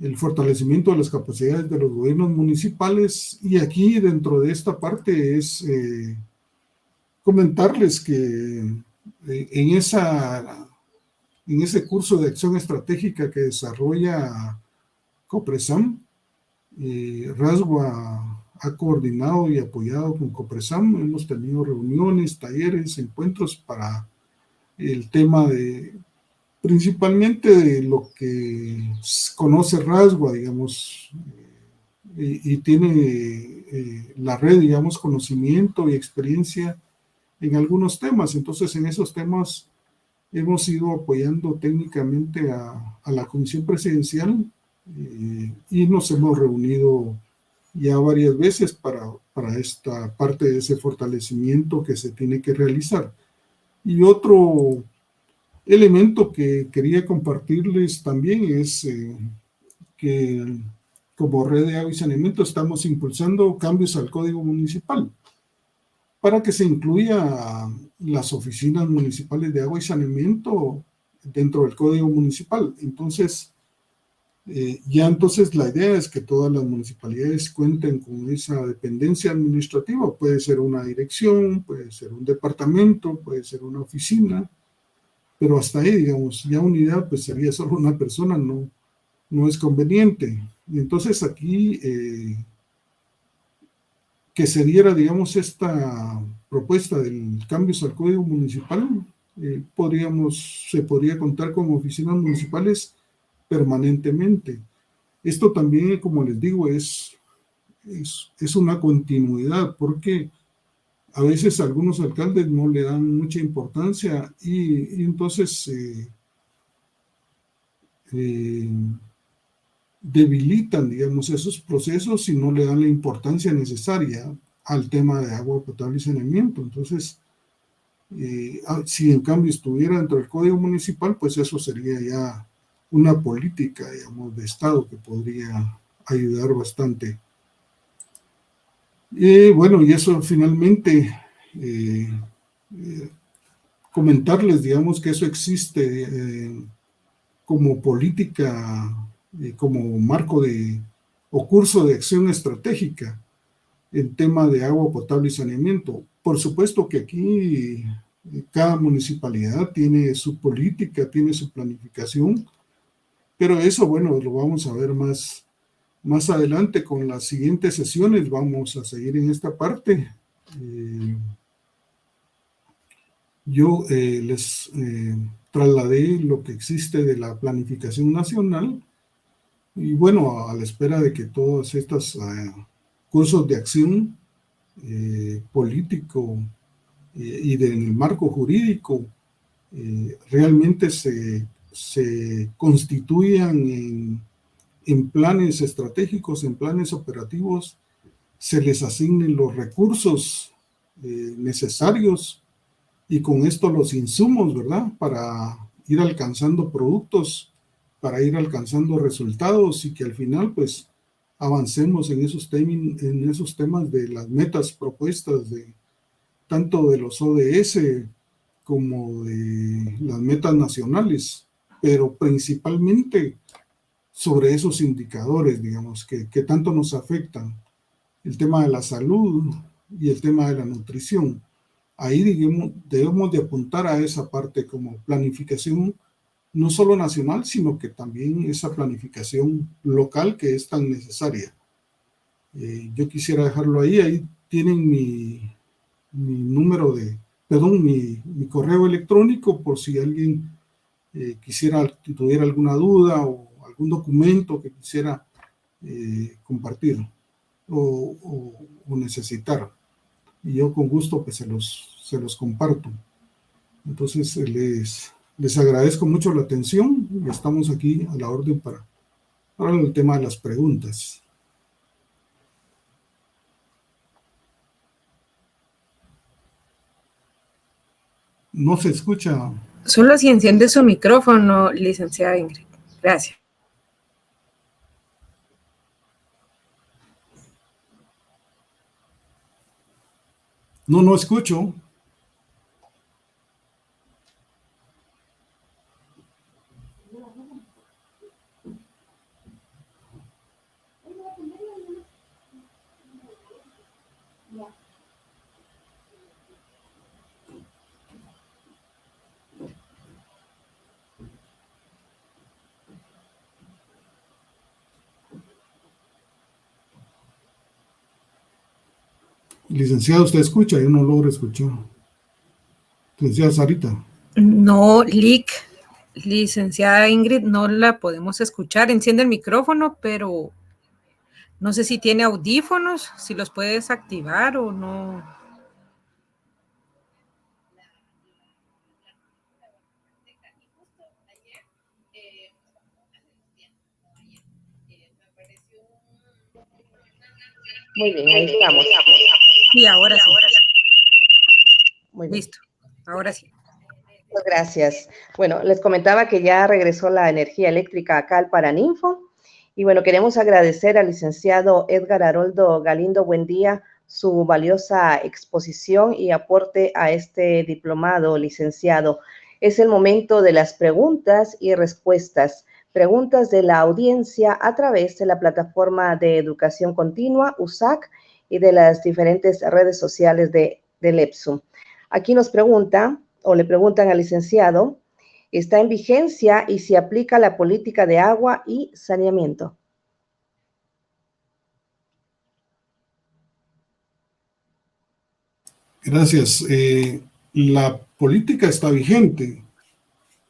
S3: el fortalecimiento de las capacidades de los gobiernos municipales, y aquí dentro de esta parte es comentarles que en ese curso de acción estratégica que desarrolla Copresam, Rasgua ha coordinado y apoyado con Copresam. Hemos tenido reuniones, talleres, encuentros para el tema de, principalmente de lo que conoce Rasgua, digamos, y tiene la red, digamos, conocimiento y experiencia en algunos temas. Entonces, en esos temas hemos ido apoyando técnicamente a la Comisión Presidencial, y nos hemos reunido ya varias veces para esta parte de ese fortalecimiento que se tiene que realizar. Y otro elemento que quería compartirles también es que como Red de Agua y Saneamiento estamos impulsando cambios al Código Municipal para que se incluya las oficinas municipales de agua y saneamiento dentro del Código Municipal. Entonces, entonces la idea es que todas las municipalidades cuenten con esa dependencia administrativa. Puede ser una dirección, puede ser un departamento, puede ser una oficina, pero hasta ahí, digamos, ya unidad pues sería solo una persona, no es conveniente. Y entonces aquí que se diera, digamos, esta propuesta del cambios al Código Municipal, se podría contar con oficinas municipales permanentemente. Esto también, como les digo, es una continuidad, porque a veces algunos alcaldes no le dan mucha importancia y entonces debilitan, digamos, esos procesos y no le dan la importancia necesaria al tema de agua potable y saneamiento. Entonces, si en cambio estuviera dentro del Código Municipal, pues eso sería ya una política, digamos, de Estado que podría ayudar bastante. Bueno, y eso finalmente, comentarles, digamos, que eso existe como política, como marco o curso de acción estratégica en tema de agua potable y saneamiento. Por supuesto que aquí cada municipalidad tiene su política, tiene su planificación, pero eso, bueno, lo vamos a ver más adelante con las siguientes sesiones. Vamos a seguir en esta parte. Yo les trasladé lo que existe de la planificación nacional y bueno, a la espera de que todos estos cursos de acción político y del marco jurídico realmente se constituyan en planes estratégicos, en planes operativos, se les asignen los recursos necesarios y con esto los insumos, ¿verdad? Para ir alcanzando productos, para ir alcanzando resultados y que al final, pues, avancemos en esos temas de las metas propuestas tanto de los ODS como de las metas nacionales, pero principalmente sobre esos indicadores, digamos, que tanto nos afectan, el tema de la salud y el tema de la nutrición. Ahí debemos de apuntar a esa parte como planificación, no solo nacional, sino que también esa planificación local que es tan necesaria. Yo quisiera dejarlo ahí tienen mi número mi correo electrónico por si alguien tuviera alguna duda o algún documento que quisiera compartir o necesitar. Y yo con gusto pues se los comparto. Entonces les agradezco mucho la atención y estamos aquí a la orden para el tema de las preguntas. No se escucha.
S1: Solo si enciende su micrófono, licenciada Ingrid. Gracias.
S3: No escucho. Licenciado, ¿usted escucha? Yo no logro escuchar. Licenciada Sarita.
S1: No, licenciada Ingrid, no la podemos escuchar. Enciende el micrófono, pero no sé si tiene audífonos, si los puede desactivar o no.
S2: Muy bien, ahí estamos.
S1: Sí, ahora sí.
S2: Muy bien.
S1: Listo, ahora sí.
S2: Muchas gracias. Bueno, les comentaba que ya regresó la energía eléctrica acá al Paraninfo. Y bueno, queremos agradecer al licenciado Edgar Haroldo Galindo Buendía su valiosa exposición y aporte a este diplomado, licenciado. Es el momento de las preguntas y respuestas. Preguntas de la audiencia a través de la plataforma de educación continua, USAC, y de las diferentes redes sociales del EPSU. Aquí nos pregunta, o le preguntan al licenciado, ¿está en vigencia y se aplica la política de agua y saneamiento?
S3: Gracias. La política está vigente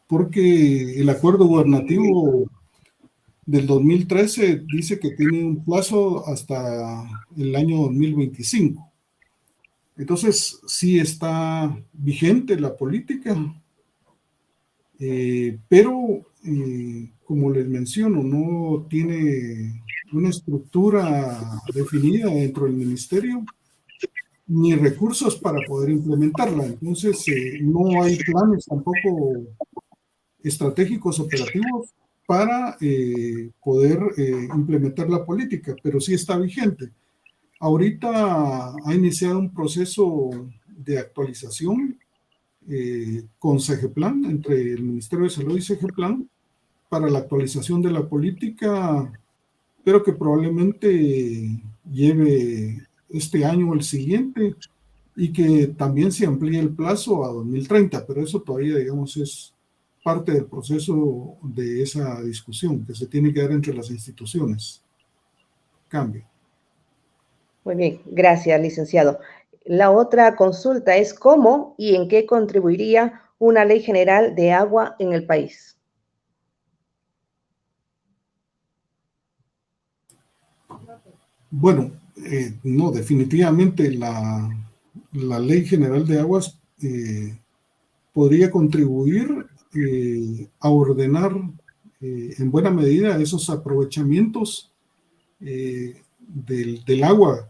S3: porque el acuerdo gubernativo del 2013 dice que tiene un plazo hasta el año 2025. Entonces, sí está vigente la política, pero como les menciono, no tiene una estructura definida dentro del ministerio ni recursos para poder implementarla. Entonces, no hay planes tampoco estratégicos operativos para poder implementar la política, pero sí está vigente. Ahorita ha iniciado un proceso de actualización con CEGEPLAN, entre el Ministerio de Salud y CEGEPLAN, para la actualización de la política, pero que probablemente lleve este año o el siguiente, y que también se amplíe el plazo a 2030, pero eso todavía, digamos, es parte del proceso de esa discusión que se tiene que dar entre las instituciones. Cambio.
S2: Muy bien, gracias, licenciado. La otra consulta es cómo y en qué contribuiría una ley general de agua en el país.
S3: Bueno, no, definitivamente la Ley General de Aguas podría contribuir a ordenar en buena medida esos aprovechamientos del agua.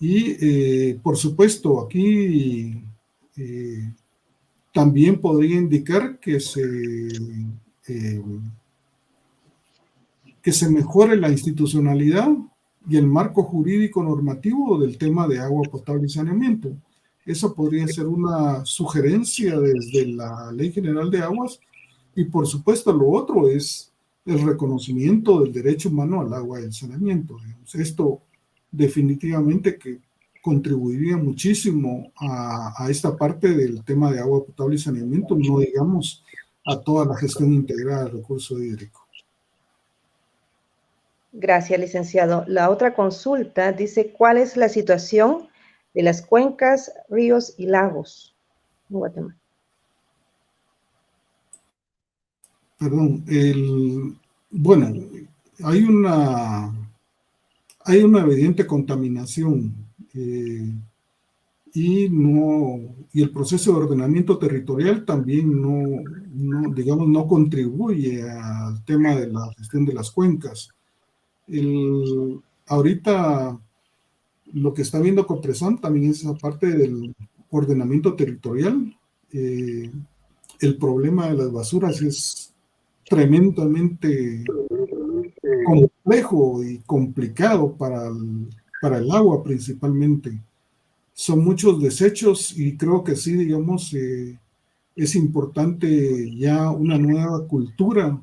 S3: Y por supuesto, aquí también podría indicar que se mejore la institucionalidad y el marco jurídico normativo del tema de agua potable y saneamiento. Eso podría ser una sugerencia desde la Ley General de Aguas, y por supuesto lo otro es el reconocimiento del derecho humano al agua y al saneamiento. Esto definitivamente que contribuiría muchísimo a esta parte del tema de agua potable y saneamiento, no digamos a toda la gestión integrada del recurso hídrico.
S2: Gracias, licenciado. La otra consulta dice, ¿cuál es la situación de las cuencas, ríos y lagos en Guatemala?
S3: Perdón, bueno, hay una evidente contaminación y el proceso de ordenamiento territorial también digamos, no contribuye al tema de la gestión de las cuencas. Ahorita lo que está viendo Copresan también es esa parte del ordenamiento territorial. El problema de las basuras es tremendamente complejo y complicado para el agua principalmente. Son muchos desechos y creo que sí, digamos, es importante ya una nueva cultura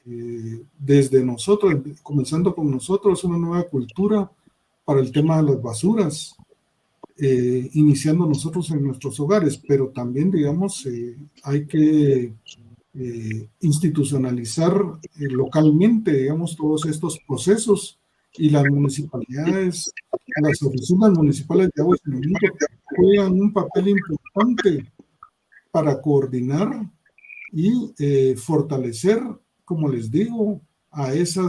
S3: desde nosotros, comenzando con nosotros, una nueva cultura para el tema de las basuras, iniciando nosotros en nuestros hogares, pero también, digamos, hay que institucionalizar localmente, digamos, todos estos procesos y las municipalidades, las oficinas municipales de agua y saneamiento juegan un papel importante para coordinar y fortalecer, como les digo, a esa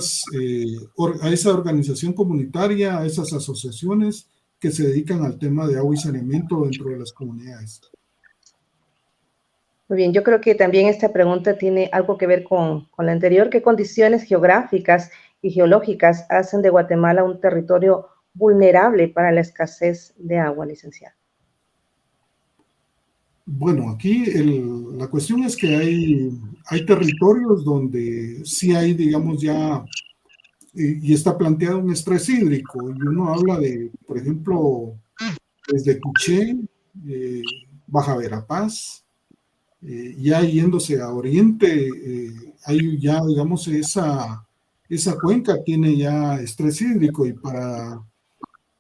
S3: organización comunitaria, a esas asociaciones que se dedican al tema de agua y saneamiento dentro de las comunidades.
S2: Muy bien, yo creo que también esta pregunta tiene algo que ver con la anterior. ¿Qué condiciones geográficas y geológicas hacen de Guatemala un territorio vulnerable para la escasez de agua, licenciado?
S3: Bueno, aquí la cuestión es que hay territorios donde sí hay, digamos, ya, y está planteado un estrés hídrico, y uno habla de, por ejemplo, desde Quiché, Baja Verapaz, ya yéndose a Oriente, hay ya, digamos, esa cuenca tiene ya estrés hídrico, y para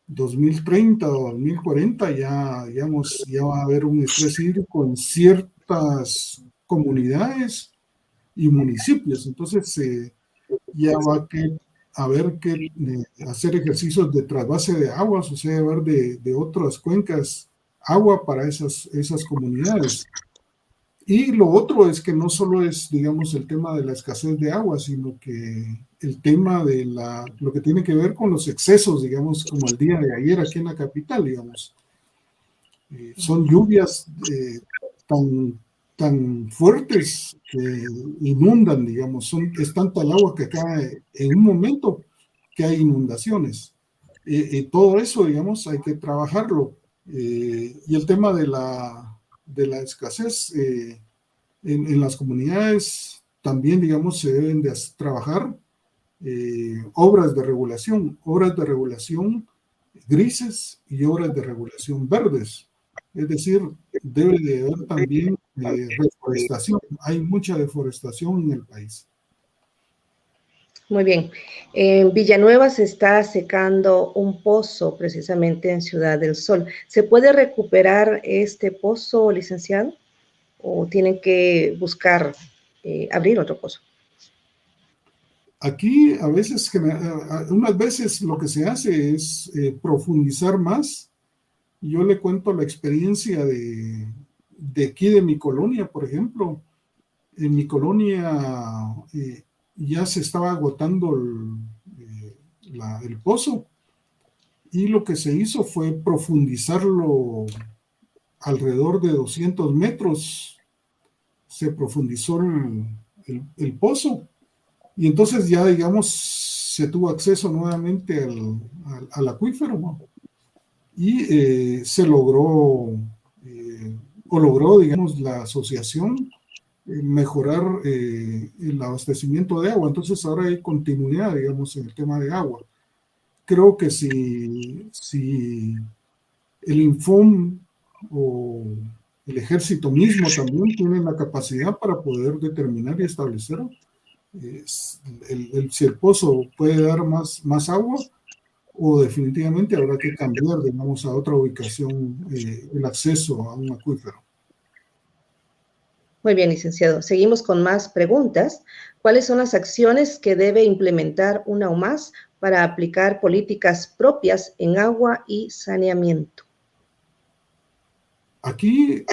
S3: 2030 o 2040 ya, digamos, ya va a haber un estrés hídrico en ciertas comunidades y municipios. Entonces ya va a haber que hacer ejercicios de trasvase de aguas, o sea, ver de otras cuencas agua para esas comunidades. Y lo otro es que no solo es, digamos, el tema de la escasez de agua, sino que el tema de lo que tiene que ver con los excesos, digamos, como el día de ayer aquí en la capital, digamos. Son lluvias tan fuertes que inundan, digamos, es tanta el agua que cae en un momento que hay inundaciones. Todo eso, digamos, hay que trabajarlo. Y el tema de la escasez en las comunidades también, digamos, se deben de trabajar obras de regulación grises y obras de regulación verdes. Es decir, debe de haber también reforestación. Hay mucha deforestación en el país.
S2: Muy bien. En Villanueva se está secando un pozo precisamente en Ciudad del Sol. ¿Se puede recuperar este pozo, licenciado? ¿O tienen que buscar abrir otro pozo?
S3: Aquí a veces, unas veces lo que se hace es profundizar más. Yo le cuento la experiencia de aquí de mi colonia, por ejemplo. En mi colonia ya se estaba agotando el pozo, y lo que se hizo fue profundizarlo alrededor de 200 metros. Se profundizó el pozo, y entonces ya, digamos, se tuvo acceso nuevamente al acuífero, ¿no? Y se logró, digamos, la asociación mejorar el abastecimiento de agua. Entonces ahora hay continuidad, digamos, en el tema de agua. Creo que si el Infom o el ejército mismo también tienen la capacidad para poder determinar y establecer si el pozo puede dar más agua, o definitivamente habrá que cambiar, digamos, a otra ubicación el acceso a un acuífero.
S2: Muy bien, licenciado. Seguimos con más preguntas. ¿Cuáles son las acciones que debe implementar una UMAS para aplicar políticas propias en agua y saneamiento?
S3: Aquí,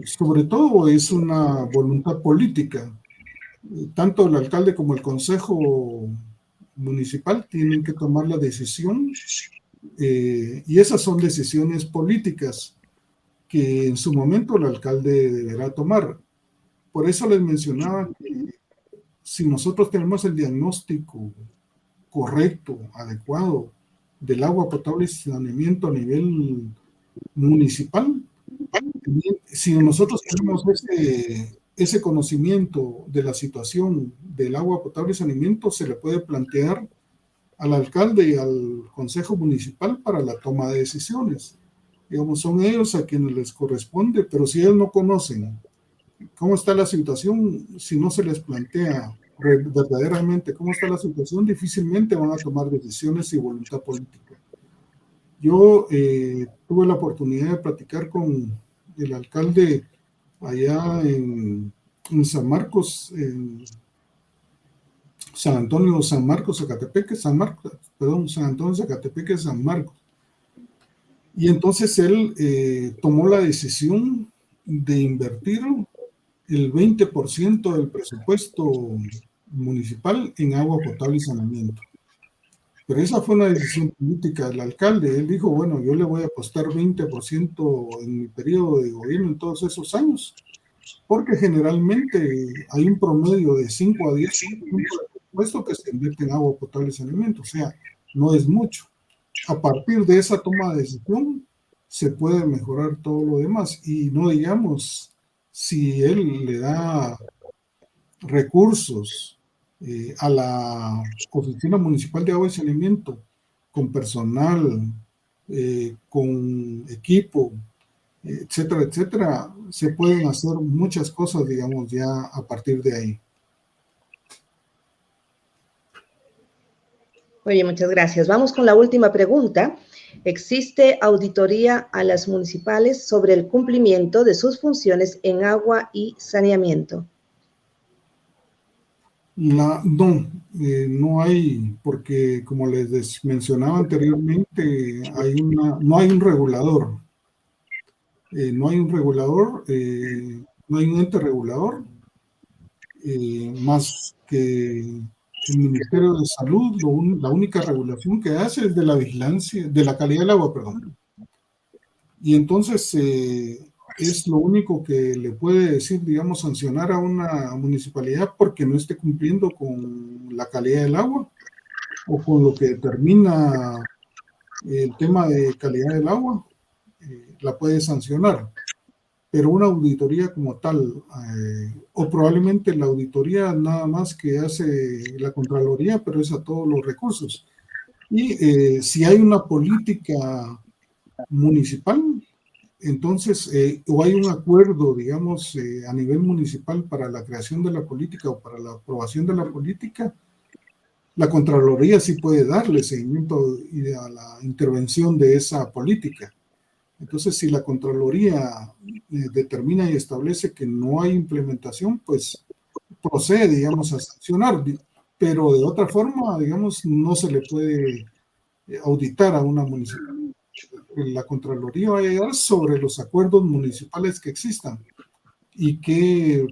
S3: sobre todo, es una voluntad política. Tanto el alcalde como el consejo municipal tienen que tomar la decisión, y esas son decisiones políticas que en su momento el alcalde deberá tomar. Por eso les mencionaba que si nosotros tenemos el diagnóstico correcto, adecuado, del agua potable y saneamiento a nivel municipal, si nosotros tenemos ese conocimiento de la situación del agua potable y saneamiento, se le puede plantear al alcalde y al consejo municipal para la toma de decisiones. Digamos, son ellos a quienes les corresponde, pero si ellos no conocen cómo está la situación, si no se les plantea verdaderamente cómo está la situación, difícilmente van a tomar decisiones y voluntad política. Yo tuve la oportunidad de platicar con el alcalde allá en San Marcos, en San Antonio, San Marcos, Zacatepeque, San Antonio, Zacatepeque, San Marcos. Y entonces él tomó la decisión de invertir el 20% del presupuesto municipal en agua potable y saneamiento. Pero esa fue una decisión política del alcalde. Él dijo, bueno, yo le voy a apostar 20% en mi periodo de gobierno en todos esos años, porque generalmente hay un promedio de 5 a 10% del presupuesto que se invierte en agua potable y saneamiento, o sea, no es mucho. A partir de esa toma de decisión se puede mejorar todo lo demás, y no digamos, si él le da recursos a la Oficina Municipal de Agua y Saneamiento, con personal, con equipo, etcétera, etcétera, se pueden hacer muchas cosas, digamos, ya a partir de ahí.
S2: Oye, muchas gracias. Vamos con la última pregunta. ¿Existe auditoría a las municipales sobre el cumplimiento de sus funciones en agua y saneamiento?
S3: No hay, porque como les mencionaba anteriormente, no hay un regulador. No hay un regulador, no hay un ente regulador, más que el Ministerio de Salud. La única regulación que hace es de la vigilancia, de la calidad del agua, perdón. Y entonces es lo único que le puede decir, digamos, sancionar a una municipalidad porque no esté cumpliendo con la calidad del agua o con lo que determina el tema de calidad del agua, la puede sancionar. Pero una auditoría como tal, o probablemente la auditoría nada más que hace la Contraloría, pero es a todos los recursos. Y si hay una política municipal, entonces, o hay un acuerdo, digamos, a nivel municipal para la creación de la política o para la aprobación de la política, la Contraloría sí puede darle seguimiento a la intervención de esa política. Entonces, si la Contraloría determina y establece que no hay implementación, pues procede, digamos, a sancionar, pero de otra forma, digamos, no se le puede auditar a una municipalidad. La Contraloría va a llegar sobre los acuerdos municipales que existan y qué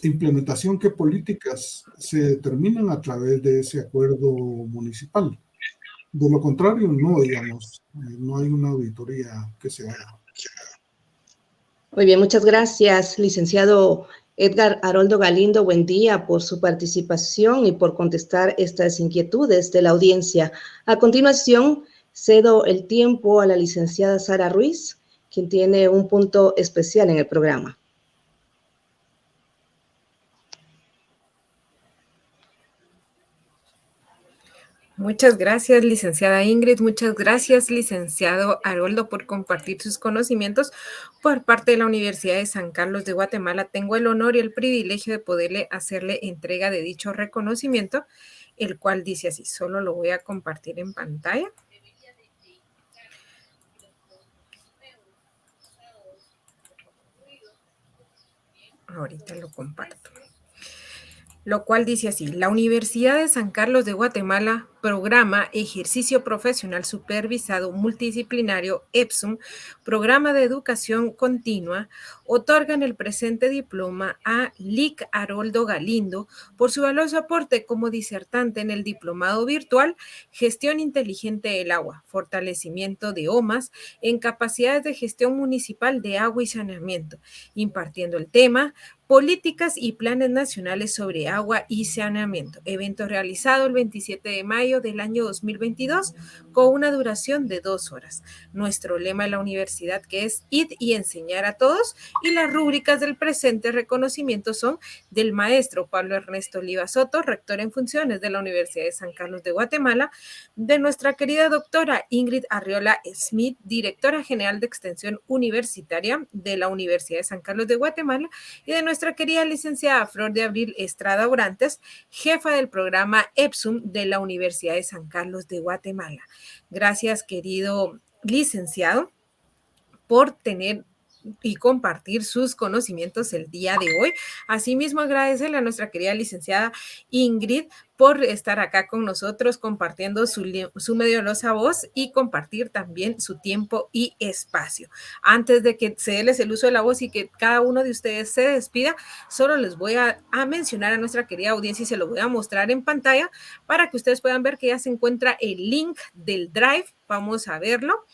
S3: implementación, qué políticas se determinan a través de ese acuerdo municipal. De lo contrario, no, digamos, no hay una auditoría que se haga.
S2: Muy bien, muchas gracias, licenciado Edgar Haroldo Galindo. Buen día por su participación y por contestar estas inquietudes de la audiencia. A continuación, cedo el tiempo a la licenciada Sara Ruiz, quien tiene un punto especial en el programa.
S1: Muchas gracias, licenciada Ingrid. Muchas gracias, licenciado Haroldo, por compartir sus conocimientos por parte de la Universidad de San Carlos de Guatemala. Tengo el honor y el privilegio de poderle hacerle entrega de dicho reconocimiento, el cual dice así. Solo lo voy a compartir en pantalla. Ahorita lo comparto. Lo cual dice así: la Universidad de San Carlos de Guatemala programa Ejercicio Profesional Supervisado Multidisciplinario EPSUM, Programa de Educación Continua, otorgan el presente diploma a Lic Haroldo Galindo por su valioso aporte como disertante en el diplomado virtual Gestión Inteligente del Agua, Fortalecimiento de OMAS en Capacidades de Gestión Municipal de Agua y Saneamiento, impartiendo el tema Políticas y Planes Nacionales sobre Agua y Saneamiento, evento realizado el 27 de mayo del año 2022 con una duración de 2 horas. Nuestro lema de la universidad, que es id y enseñar a todos, y las rúbricas del presente reconocimiento son del maestro Pablo Ernesto Oliva Soto, rector en funciones de la Universidad de San Carlos de Guatemala, de nuestra querida doctora Ingrid Arriola Smith, directora general de Extensión Universitaria de la Universidad de San Carlos de Guatemala, y de nuestra querida licenciada Flor de Abril Estrada Orantes, jefa del programa EPSUM de la Universidad de San Carlos de Guatemala. Gracias, querido licenciado, por tener y compartir sus conocimientos el día de hoy. Asimismo, agradecerle a nuestra querida licenciada Ingrid por estar acá con nosotros compartiendo su mediosa voz y compartir también su tiempo y espacio. Antes de que se les el uso de la voz y que cada uno de ustedes se despida, solo les voy a mencionar a nuestra querida audiencia y se lo voy a mostrar en pantalla para que ustedes puedan ver que ya se encuentra el link del Drive. Vamos a verlo,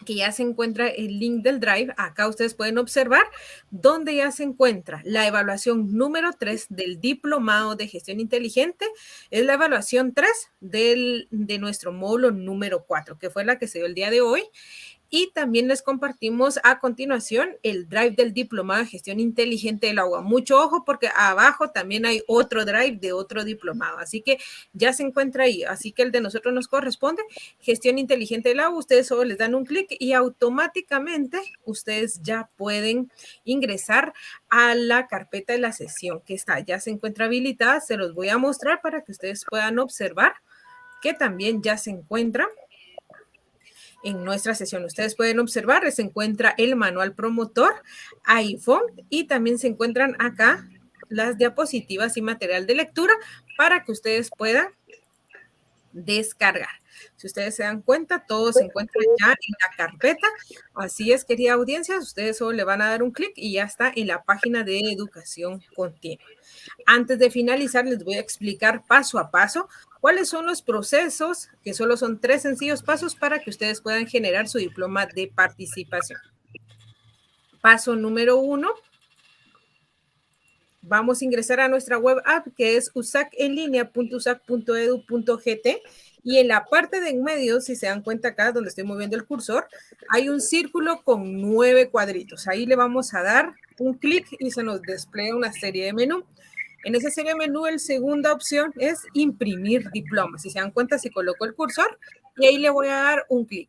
S1: que ya se encuentra el link del Drive. Acá ustedes pueden observar donde ya se encuentra la evaluación número 3 del Diplomado de Gestión Inteligente. Es la evaluación 3 de nuestro módulo número 4, que fue la que se dio el día de hoy. Y también les compartimos a continuación el Drive del Diplomado de Gestión Inteligente del Agua. Mucho ojo porque abajo también hay otro Drive de otro diplomado. Así que ya se encuentra ahí. Así que el de nosotros nos corresponde Gestión Inteligente del Agua. Ustedes solo les dan un clic y automáticamente ustedes ya pueden ingresar a la carpeta de la sesión que está. Ya se encuentra habilitada. Se los voy a mostrar para que ustedes puedan observar que también ya se encuentra en nuestra sesión. Ustedes pueden observar, se encuentra el manual promotor, iPhone, y también se encuentran acá las diapositivas y material de lectura para que ustedes puedan descargar. Si ustedes se dan cuenta, todo se encuentra ya en la carpeta. Así es, querida audiencia, ustedes solo le van a dar un clic y ya está en la página de educación continua. Antes de finalizar, les voy a explicar paso a paso cuáles son los procesos, que solo son 3 sencillos pasos para que ustedes puedan generar su diploma de participación. Paso número 1. Vamos a ingresar a nuestra web app, que es usacenlinea.usac.edu.gt, y en la parte de en medio, si se dan cuenta acá donde estoy moviendo el cursor, hay un círculo con 9 cuadritos. Ahí le vamos a dar un clic y se nos despliega una serie de menú. En esa serie de menú, la segunda opción es imprimir diploma. Si se dan cuenta, si coloco el cursor y ahí le voy a dar un clic.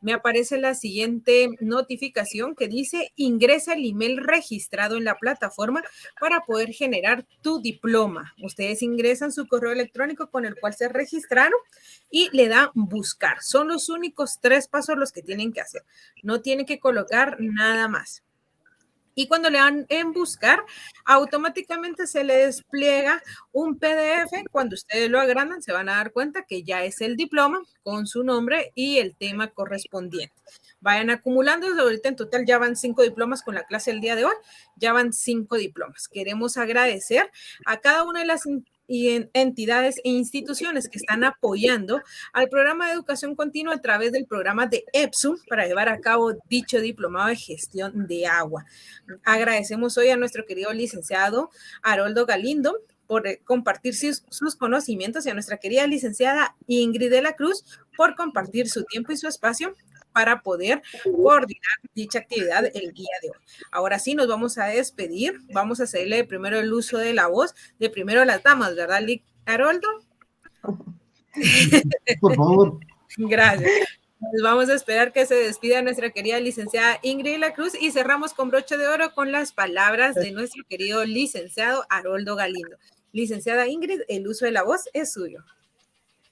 S1: Me aparece la siguiente notificación que dice: ingresa el email registrado en la plataforma para poder generar tu diploma. Ustedes ingresan su correo electrónico con el cual se registraron y le dan buscar. Son los únicos 3 pasos los que tienen que hacer. No tienen que colocar nada más. Y cuando le dan en buscar, automáticamente se le despliega un PDF. Cuando ustedes lo agrandan, se van a dar cuenta que ya es el diploma con su nombre y el tema correspondiente. Vayan acumulando. Ahorita en total ya van 5 diplomas con la clase del día de hoy. Ya van 5 diplomas. Queremos agradecer a cada una de las entidades e instituciones que están apoyando al programa de educación continua a través del programa de EPSU para llevar a cabo dicho diplomado de gestión de agua. Agradecemos hoy a nuestro querido licenciado Haroldo Galindo por compartir sus conocimientos y a nuestra querida licenciada Ingrid de la Cruz por compartir su tiempo y su espacio para poder coordinar dicha actividad el día de hoy. Ahora sí, nos vamos a despedir. Vamos a hacerle primero el uso de la voz, de primero las damas, ¿verdad, Haroldo?
S3: Por favor.
S1: Gracias. Pues vamos a esperar que se despida nuestra querida licenciada Ingrid de la Cruz y cerramos con broche de oro con las palabras de nuestro querido licenciado Haroldo Galindo. Licenciada Ingrid, el uso de la voz es suyo.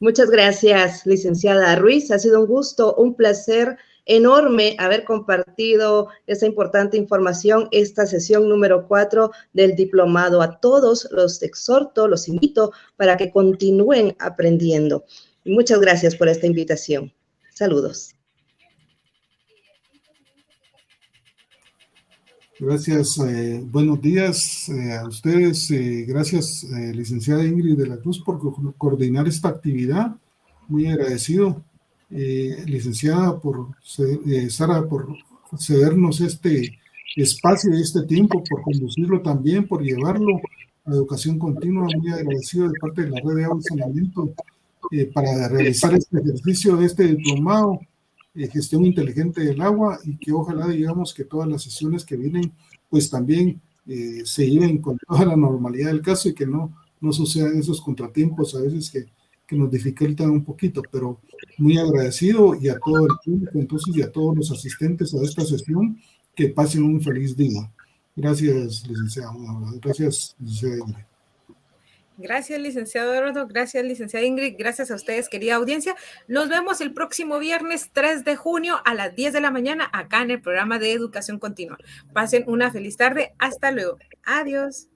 S2: Muchas gracias, licenciada Ruiz. Ha sido un gusto, un placer enorme haber compartido esta importante información, esta sesión número 4 del diplomado. A todos los exhorto, los invito para que continúen aprendiendo. Muchas gracias por esta invitación. Saludos.
S3: Gracias, buenos días a ustedes. Gracias, licenciada Ingrid de la Cruz, por coordinar esta actividad. Muy agradecido. Licenciada, Sara, por cedernos este espacio y este tiempo, por conducirlo también, por llevarlo a educación continua. Muy agradecido de parte de la red de agua y saneamiento para realizar este ejercicio de este diplomado. Gestión inteligente del agua, y que ojalá, digamos, que todas las sesiones que vienen pues también se lleven con toda la normalidad del caso y que no sucedan esos contratiempos a veces que nos dificultan un poquito, pero muy agradecido, y a todo el público entonces y a todos los asistentes a esta sesión, que pasen un feliz día. Gracias, licenciada. Gracias, licenciada Ingrid.
S1: Gracias, licenciado Eduardo. Gracias, licenciada Ingrid. Gracias a ustedes, querida audiencia. Nos vemos el próximo viernes 3 de junio a las 10 de la mañana acá en el programa de Educación Continua. Pasen una feliz tarde. Hasta luego. Adiós.